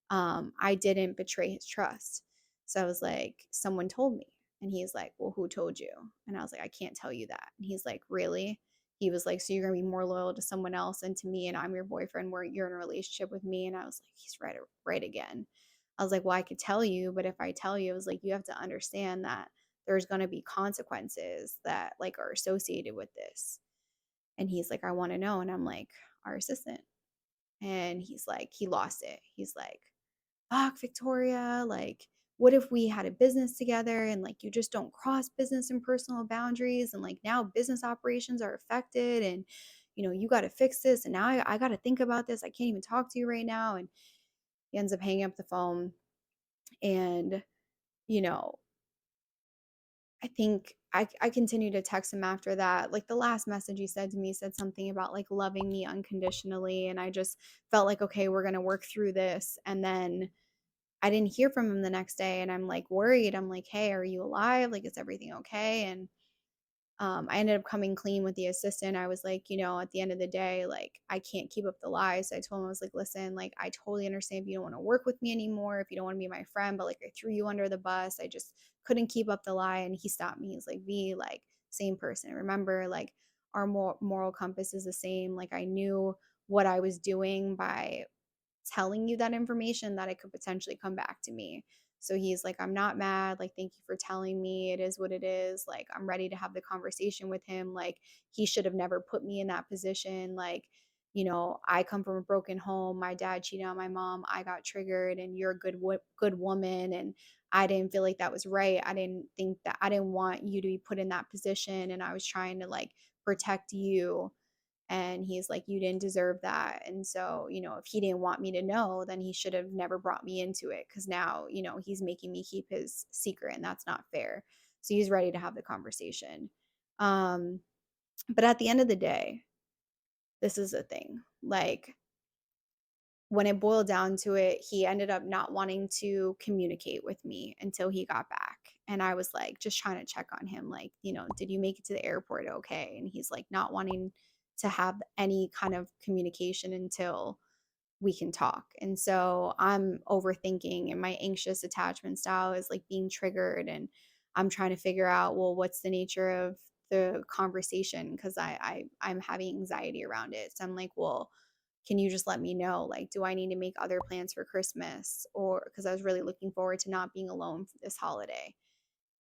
I didn't betray his trust. So I was like, someone told me. And he's like, well, who told you? And I was like, I can't tell you that. And he's like, really? He was like, so you're going to be more loyal to someone else than to me, and I'm your boyfriend where you're in a relationship with me. And I was like, he's right again. I was like, well, I could tell you, but if I tell you, I was like, you have to understand that there's going to be consequences that like are associated with this. And he's like, I want to know. And I'm like, our assistant. And he's like, he lost it. He's like, fuck, Victoria, like, what if we had a business together and like you just don't cross business and personal boundaries and like now business operations are affected and you got to fix this and now I got to think about this. I can't even talk to you right now. And he ends up hanging up the phone. And you know I think I continue to text him after that. Like the last message he said to me said something about like loving me unconditionally, and I just felt like, okay, we're going to work through this. And then I didn't hear from him the next day, and I'm like worried. I'm like, hey, are you alive? Like, is everything okay? And I ended up coming clean with the assistant. I was like, at the end of the day, like, I can't keep up the lies. So I told him, I was like, listen, like, I totally understand if you don't want to work with me anymore, if you don't want to be my friend, but like, I threw you under the bus. I just couldn't keep up the lie. And he stopped me. He's like, V, like, same person. Remember, like, our moral compass is the same. Like, I knew what I was doing by telling you that information, that it could potentially come back to me. So he's like, I'm not mad. Like, thank you for telling me. It is what it is. Like, I'm ready to have the conversation with him. Like, he should have never put me in that position. Like, I come from a broken home. My dad cheated on my mom. I got triggered, and you're a good woman. And I didn't feel like that was right. I didn't want you to be put in that position. And I was trying to like protect you, and he's like, you didn't deserve that. And so if he didn't want me to know, then he should have never brought me into it, because now he's making me keep his secret, and that's not fair. So he's ready to have the conversation. um but at the end of the day, this is the thing, like, when it boiled down to it, he ended up not wanting to communicate with me until he got back. And I was like, just trying to check on him, like, did you make it to the airport okay? And he's like, not wanting to have any kind of communication until we can talk. And so I'm overthinking, and my anxious attachment style is like being triggered. And I'm trying to figure out, well, what's the nature of the conversation? Because I'm having anxiety around it. So I'm like, well, can you just let me know? Like, do I need to make other plans for Christmas? Or because I was really looking forward to not being alone for this holiday.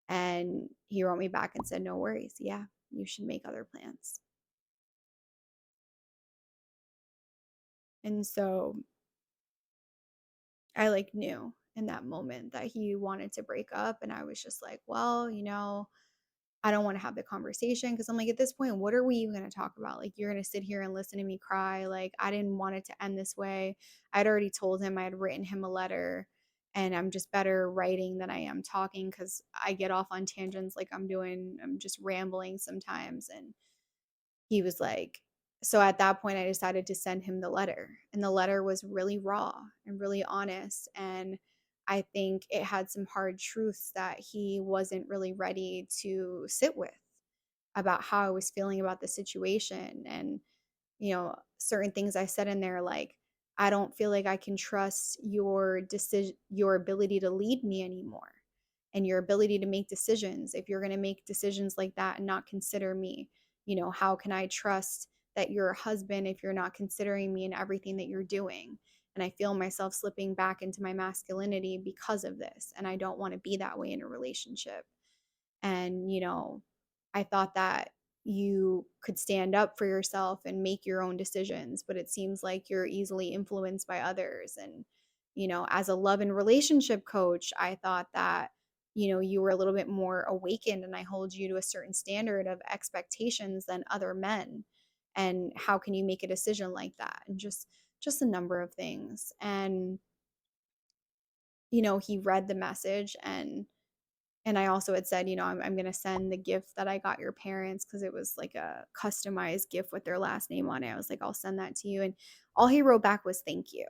And he wrote me back and said, no worries. Yeah, you should make other plans. And so I like knew in that moment that he wanted to break up. And I was just like, well, I don't want to have the conversation because I'm like, at this point, what are we even going to talk about? Like, you're going to sit here and listen to me cry. Like, I didn't want it to end this way. I'd already told him I had written him a letter, and I'm just better writing than I am talking because I get off on tangents like I'm just rambling sometimes. And he was like, so at that point, I decided to send him the letter. And the letter was really raw and really honest. And I think it had some hard truths that he wasn't really ready to sit with about how I was feeling about the situation. And certain things I said in there, like, I don't feel like I can trust your decision, your ability to lead me anymore, and your ability to make decisions. If you're going to make decisions like that and not consider me, how can I trust that you're a husband if you're not considering me in everything that you're doing? And I feel myself slipping back into my masculinity because of this. And I don't want to be that way in a relationship. And, I thought that you could stand up for yourself and make your own decisions, but it seems like you're easily influenced by others. And, as a love and relationship coach, I thought that, you were a little bit more awakened, and I hold you to a certain standard of expectations than other men. And how can you make a decision like that? And just a number of things. And, he read the message, and I also had said, I'm going to send the gift that I got your parents because it was like a customized gift with their last name on it. I was like, I'll send that to you. And all he wrote back was thank you.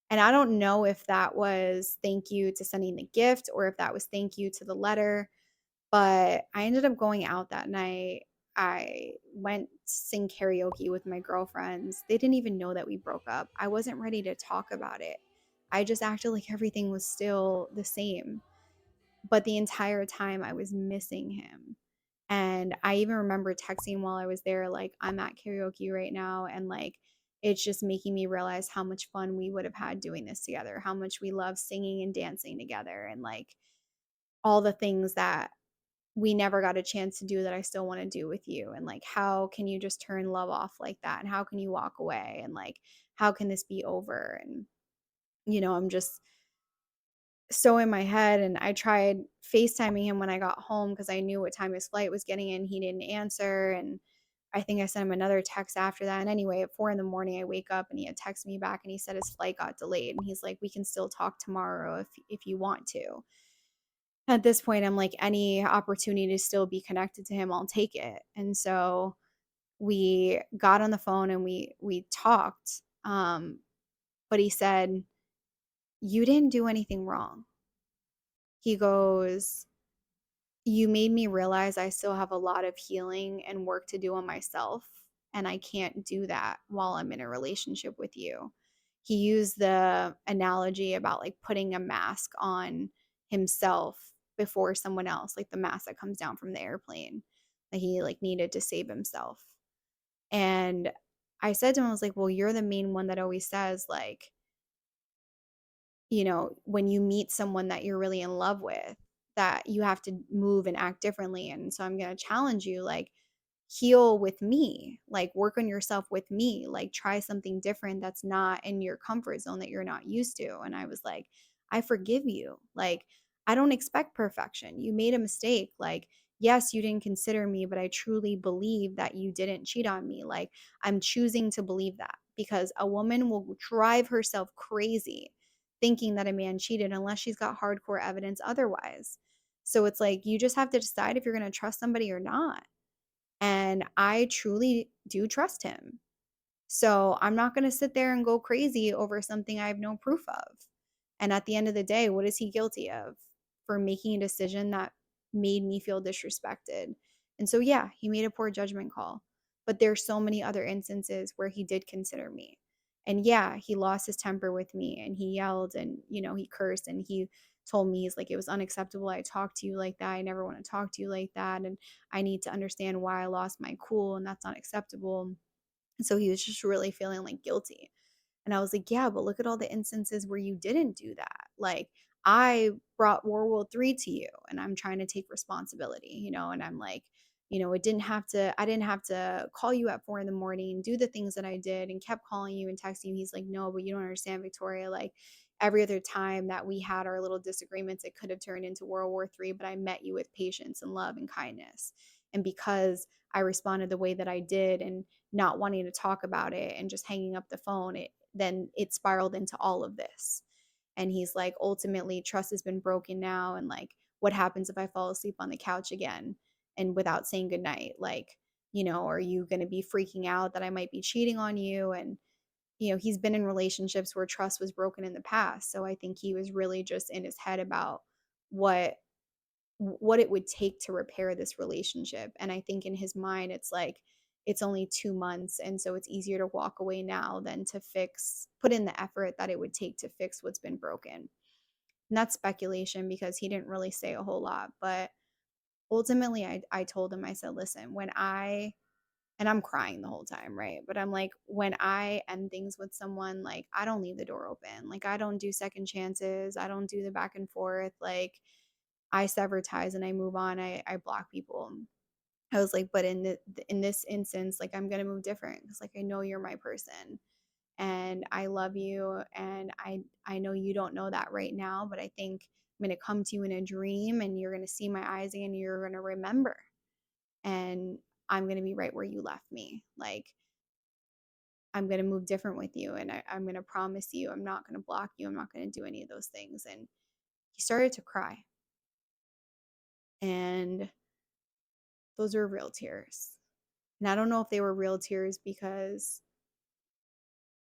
And I don't know if that was thank you to sending the gift or if that was thank you to the letter. But I ended up going out that night. I went to sing karaoke with my girlfriends. They didn't even know that we broke up. I wasn't ready to talk about it. I just acted like everything was still the same. But the entire time I was missing him. And I even remember texting while I was there, like, I'm at karaoke right now. And like, it's just making me realize how much fun we would have had doing this together, how much we love singing and dancing together, and like all the things that we never got a chance to do that I still want to do with you. And like, how can you just turn love off like that? And how can you walk away? And like, how can this be over? And, I'm just so in my head, and I tried FaceTiming him when I got home because I knew what time his flight was getting in. He didn't answer, and I think I sent him another text after that. And anyway, at 4 in the morning, I wake up and he had texted me back and he said his flight got delayed. And he's like, we can still talk tomorrow if you want to. At this point, I'm like, any opportunity to still be connected to him, I'll take it. And so we got on the phone and we talked. But he said, you didn't do anything wrong. He goes, you made me realize I still have a lot of healing and work to do on myself, and I can't do that while I'm in a relationship with you. He used the analogy about like putting a mask on himself before someone else, like the mask that comes down from the airplane, that he like needed to save himself. And I said to him, I was like, well, you're the main one that always says like, when you meet someone that you're really in love with, that you have to move and act differently. And so I'm going to challenge you, like, heal with me, like, work on yourself with me, like, try something different that's not in your comfort zone that you're not used to. And I was like, I forgive you. Like, I don't expect perfection. You made a mistake. Like, yes, you didn't consider me, but I truly believe that you didn't cheat on me. Like, I'm choosing to believe that because a woman will drive herself crazy thinking that a man cheated unless she's got hardcore evidence otherwise. So it's like you just have to decide if you're going to trust somebody or not. And I truly do trust him. So I'm not going to sit there and go crazy over something I have no proof of. And at the end of the day, what is he guilty of? For making a decision that made me feel disrespected. And so, yeah, he made a poor judgment call. But there's so many other instances where he did consider me. And yeah, he lost his temper with me and he yelled and, he cursed and he told me, he's like, it was unacceptable. I talked to you like that. I never want to talk to you like that. And I need to understand why I lost my cool and that's not acceptable. And so he was just really feeling like guilty. And I was like, yeah, but look at all the instances where you didn't do that. Like, I brought World War III to you and I'm trying to take responsibility, and I'm like, I didn't have to call you at 4 in the morning, do the things that I did and kept calling you and texting you. He's like, no, but you don't understand, Victoria. Like, every other time that we had our little disagreements, it could have turned into World War III, but I met you with patience and love and kindness. And because I responded the way that I did and not wanting to talk about it and just hanging up the phone, then it spiraled into all of this. And he's like, ultimately, trust has been broken now. And like, what happens if I fall asleep on the couch again and without saying goodnight? Like, are you going to be freaking out that I might be cheating on you? And he's been in relationships where trust was broken in the past. So I think he was really just in his head about what it would take to repair this relationship. And I think in his mind, it's like, it's only 2 months. And so it's easier to walk away now than to put in the effort that it would take to fix what's been broken. And that's speculation because he didn't really say a whole lot. But ultimately, I told him, I said, listen, and I'm crying the whole time, right? But I'm like, when I end things with someone, like, I don't leave the door open. Like, I don't do second chances. I don't do the back and forth. Like, I sever ties and I move on. I block people. I was like, but in this instance, like, I'm gonna move different because like I know you're my person and I love you, and I know you don't know that right now, but I think I'm gonna come to you in a dream and you're gonna see my eyes again and you're gonna remember, and I'm gonna be right where you left me. Like, I'm gonna move different with you, and I'm gonna promise you I'm not gonna block you. I'm not gonna do any of those things. And he started to cry, and those were real tears. And I don't know if they were real tears because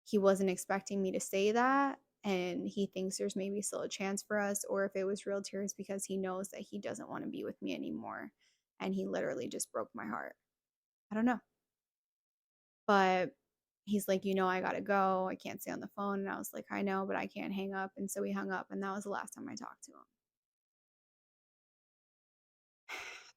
he wasn't expecting me to say that and he thinks there's maybe still a chance for us, or if it was real tears because he knows that he doesn't want to be with me anymore and he literally just broke my heart. I don't know. But he's like, I gotta go. I can't stay on the phone. And I was like, I know, but I can't hang up. And so we hung up, and that was the last time I talked to him.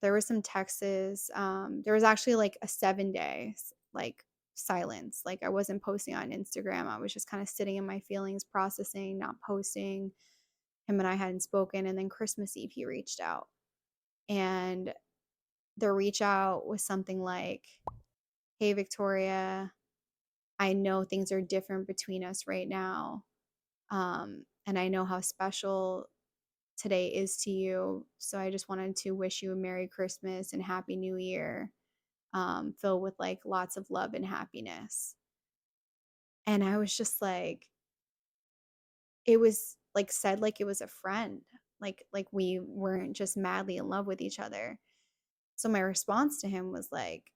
There were some texts. There was actually like a 7 day like silence. Like, I wasn't posting on Instagram. I was just kind of sitting in my feelings, processing, not posting. Him and I hadn't spoken. And then Christmas Eve, he reached out. And the reach out was something like, hey, Victoria, I know things are different between us right now. And I know how special today is to you. So I just wanted to wish you a Merry Christmas and Happy New Year, filled with like lots of love and happiness. And I was just like, it was like said like it was a friend, like we weren't just madly in love with each other. So my response to him was like,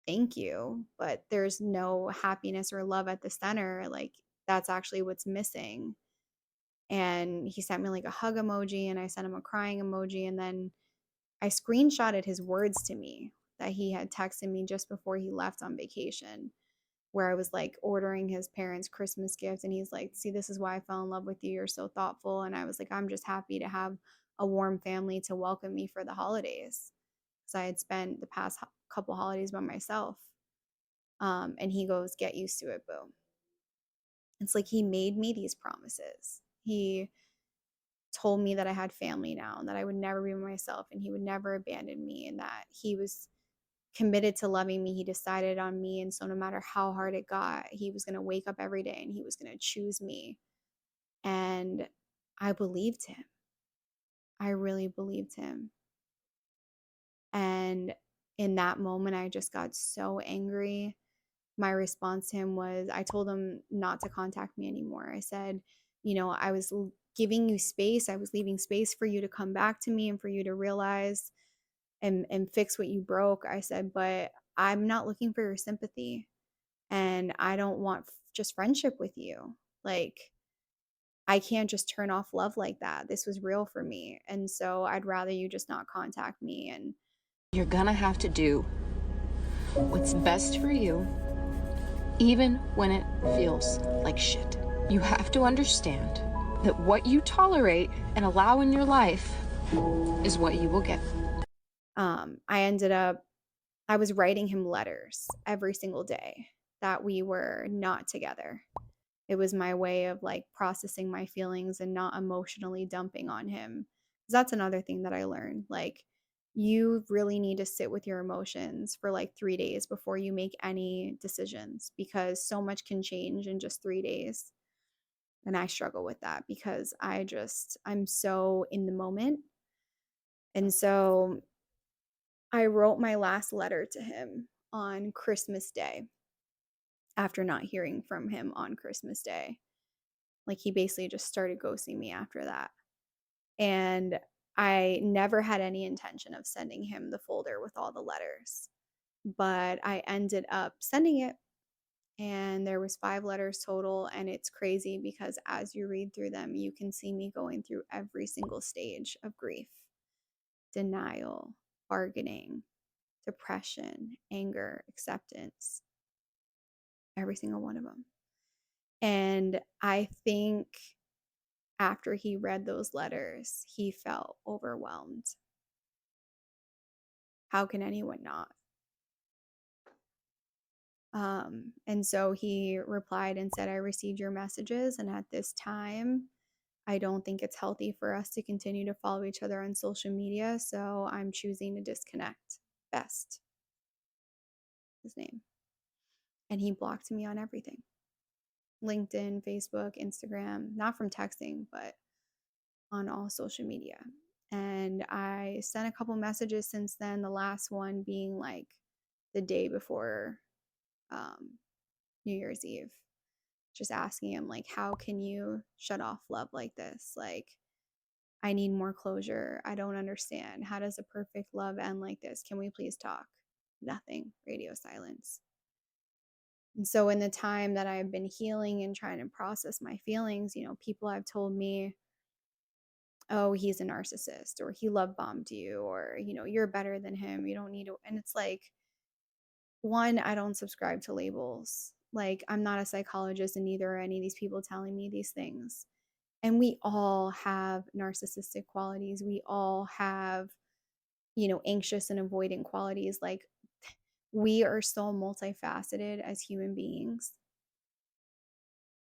thank you, but there's no happiness or love at the center. Like, that's actually what's missing. And he sent me like a hug emoji, and I sent him a crying emoji, and then I screenshotted his words to me that he had texted me just before he left on vacation, where I was like ordering his parents Christmas gifts, and he's like, see, this is why I fell in love with you, you're so thoughtful. And I was like, I'm just happy to have a warm family to welcome me for the holidays, because I had spent the past couple holidays by myself. And he goes, get used to it, boo. It's like he made me these promises. He told me that I had family now and that I would never be myself and he would never abandon me and that he was committed to loving me. He decided on me. And so no matter how hard it got, he was going to wake up every day and he was going to choose me. And I believed him. I really believed him. And in that moment, I just got so angry. My response to him was, I told him not to contact me anymore. I said, I was giving you space. I was leaving space for you to come back to me and for you to realize and fix what you broke. I said, but I'm not looking for your sympathy and I don't want just friendship with you. Like, I can't just turn off love like that. This was real for me. And so I'd rather you just not contact me. And you're gonna have to do what's best for you, even when it feels like shit. You have to understand that what you tolerate and allow in your life is what you will get. I was writing him letters every single day that we were not together. It was my way of like processing my feelings and not emotionally dumping on him. 'Cause that's another thing that I learned. Like, you really need to sit with your emotions for like 3 days before you make any decisions because so much can change in just 3 days. And I struggle with that because I'm so in the moment. And so I wrote my last letter to him on Christmas Day after not hearing from him on Christmas Day. Like he basically just started ghosting me after that. And I never had any intention of sending him the folder with all the letters, but I ended up sending it, and there was 5 letters total. And it's crazy because as you read through them, you can see me going through every single stage of grief, denial, bargaining, depression, anger, acceptance, every single one of them. And I think after he read those letters, he felt overwhelmed. How can anyone not? And so he replied and said, I received your messages, and at this time, I don't think it's healthy for us to continue to follow each other on social media, so I'm choosing to disconnect. Best, his name. And he blocked me on everything: LinkedIn, Facebook, Instagram, not from texting, but on all social media. And I sent a couple messages since then, the last one being like the day before um, New Year's Eve, just asking him, like, how can you shut off love like this? Like, I need more closure. I don't understand. How does a perfect love end like this? Can we please talk? Nothing. Radio silence. And so, in the time that I've been healing and trying to process my feelings, people have told me, oh, he's a narcissist, or he love bombed you, or, you're better than him. You don't need to. And it's like, one, I don't subscribe to labels. Like, I'm not a psychologist, and neither are any of these people telling me these things. And we all have narcissistic qualities. We all have, anxious and avoidant qualities. Like, we are so multifaceted as human beings.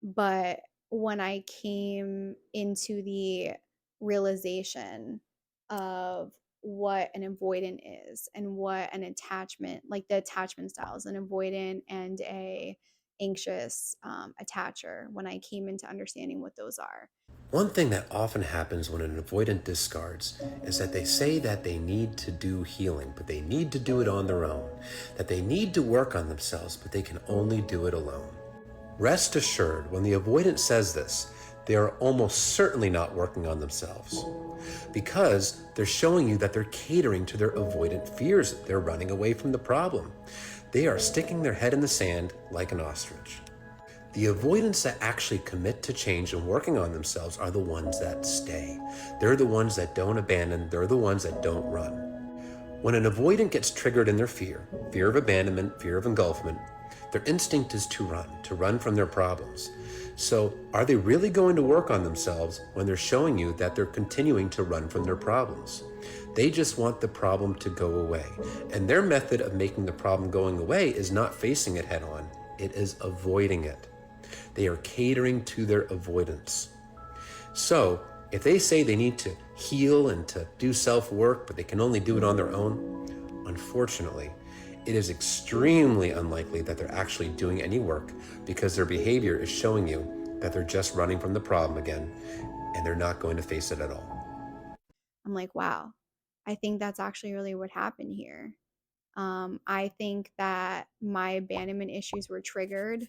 But when I came into the realization of what an avoidant is and what an attachment, like the attachment styles, an avoidant and a anxious attacher, when I came into understanding what those are. One thing that often happens when an avoidant discards is that they say that they need to do healing, but they need to do it on their own, that they need to work on themselves, but they can only do it alone. Rest assured, when the avoidant says this, they are almost certainly not working on themselves, because they're showing you that they're catering to their avoidant fears. They're running away from the problem. They are sticking their head in the sand like an ostrich. The avoidants that actually commit to change and working on themselves are the ones that stay. They're the ones that don't abandon. They're the ones that don't run. When an avoidant gets triggered in their fear of abandonment, fear of engulfment, their instinct is to run from their problems. So are they really going to work on themselves when they're showing you that they're continuing to run from their problems? They just want the problem to go away. And their method of making the problem going away is not facing it head on. It is avoiding it. They are catering to their avoidance. So if they say they need to heal and to do self-work, but they can only do it on their own, unfortunately, it is extremely unlikely that they're actually doing any work, because their behavior is showing you that they're just running from the problem again, and they're not going to face it at all. I'm like, wow, I think that's actually really what happened here. I think that my abandonment issues were triggered,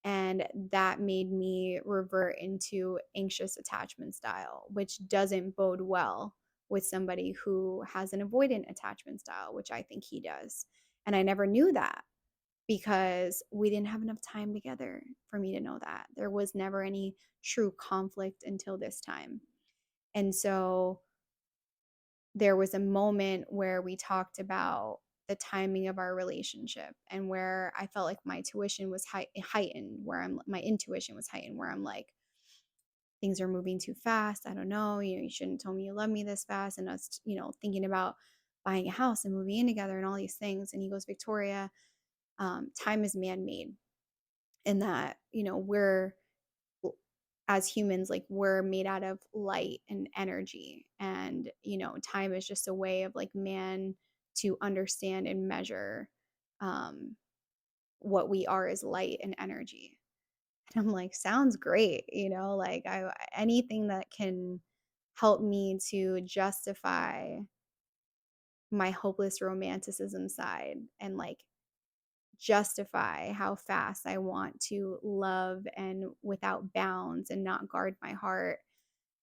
and that made me revert into anxious attachment style, which doesn't bode well with somebody who has an avoidant attachment style, which I think he does. And I never knew that because we didn't have enough time together for me to know that. There was never any true conflict until this time. And so there was a moment where we talked about the timing of our relationship, and where I felt like my tuition was heightened, my intuition was heightened, where I'm like, things are moving too fast. I don't know, you shouldn't have told me you love me this fast. And us, thinking about buying a house and moving in together and all these things. And he goes, Victoria, time is man-made, and that, we're, as humans, like, we're made out of light and energy, and time is just a way of, like, man to understand and measure what we are as light and energy. And I'm like, sounds great, like anything that can help me to justify my hopeless romanticism side and like justify how fast I want to love and without bounds and not guard my heart,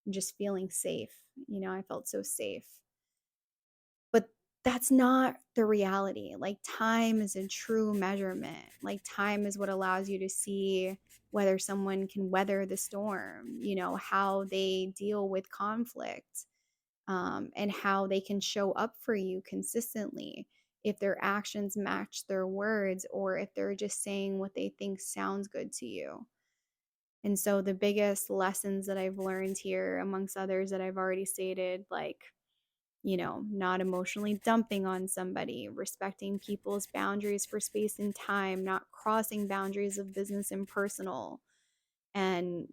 just feeling safe. I felt so safe. But that's not the reality. Like, time is a true measurement. Like, time is what allows you to see whether someone can weather the storm, how they deal with conflict, and how they can show up for you consistently, if their actions match their words or if they're just saying what they think sounds good to you. And so, the biggest lessons that I've learned here, amongst others that I've already stated, like, not emotionally dumping on somebody, respecting people's boundaries for space and time, not crossing boundaries of business and personal, and,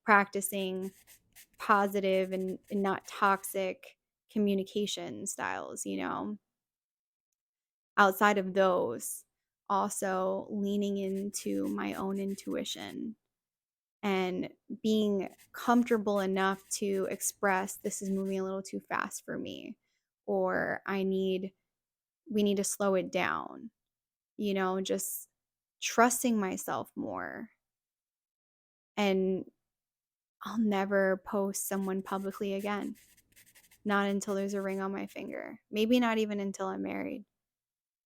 practicing positive and not toxic communication styles. Outside of those, also leaning into my own intuition and being comfortable enough to express, this is moving a little too fast for me, or we need to slow it down, just trusting myself more. And I'll never post someone publicly again, not until there's a ring on my finger, maybe not even until I'm married,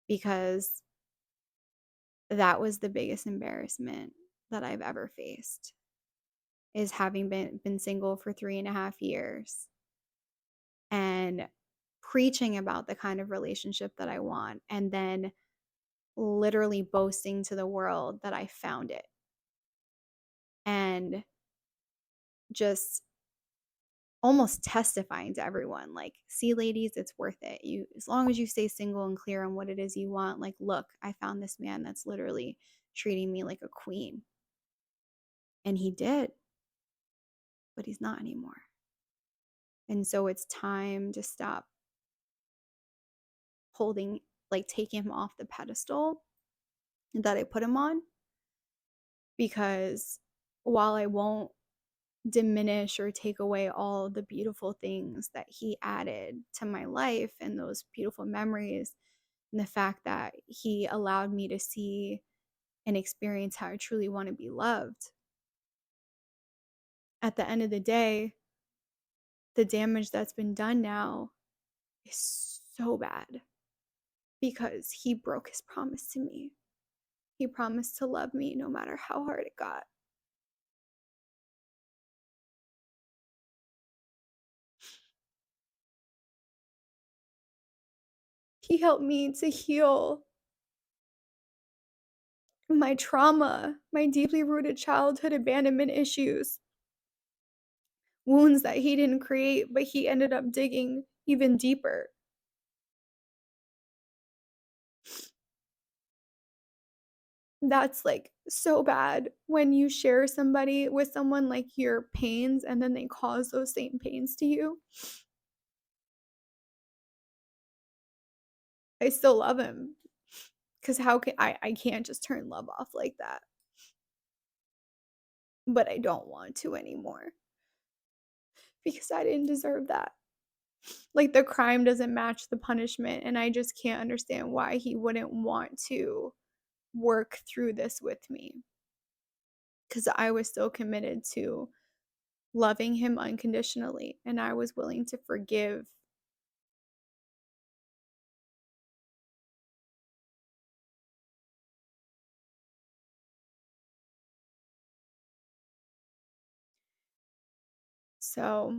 because that was the biggest embarrassment that I've ever faced, is having been single for 3.5 years and preaching about the kind of relationship that I want, and then literally boasting to the world that I found it, and just almost testifying to everyone, like, see ladies, it's worth it. You, as long as you stay single and clear on what it is you want, like, look, I found this man that's literally treating me like a queen. And he did, but he's not anymore. And so it's time to stop holding, like, taking him off the pedestal that I put him on, because while I won't diminish or take away all the beautiful things that he added to my life and those beautiful memories, and the fact that he allowed me to see and experience how I truly want to be loved, at the end of the day, the damage that's been done now is so bad, because he broke his promise to me. He promised to love me no matter how hard it got. He helped me to heal my trauma, my deeply rooted childhood abandonment issues, wounds that he didn't create, but he ended up digging even deeper. That's like so bad when you share somebody with someone, like, your pains, and then they cause those same pains to you. I still love him, because how can I can't just turn love off like that. But I don't want to anymore, because I didn't deserve that. Like, the crime doesn't match the punishment, and I just can't understand why he wouldn't want to work through this with me, because I was still committed to loving him unconditionally, and I was willing to forgive. So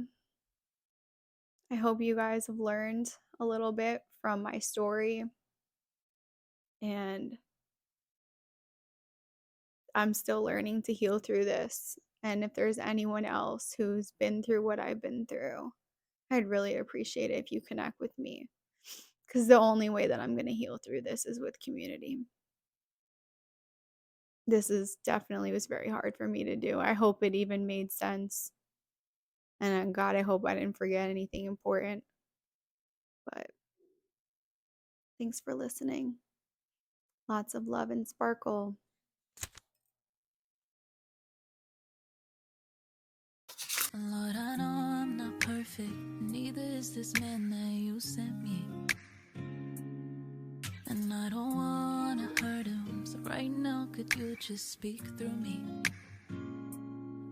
I hope you guys have learned a little bit from my story, and I'm still learning to heal through this. And if there's anyone else who's been through what I've been through, I'd really appreciate it if you connect with me, because the only way that I'm going to heal through this is with community. This is definitely was very hard for me to do. I hope it even made sense. And God, I hope I didn't forget anything important. But thanks for listening. Lots of love and sparkle. is this man that you sent me? And I don't wanna hurt him, so right now could you just speak through me?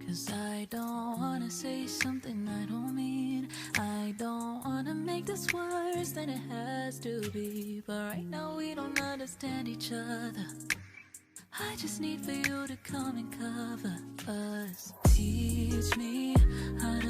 Cause I don't wanna say something I don't mean. I don't wanna make this worse than it has to be, but right now we don't understand each other. I just need for you to come and cover us. Teach me how to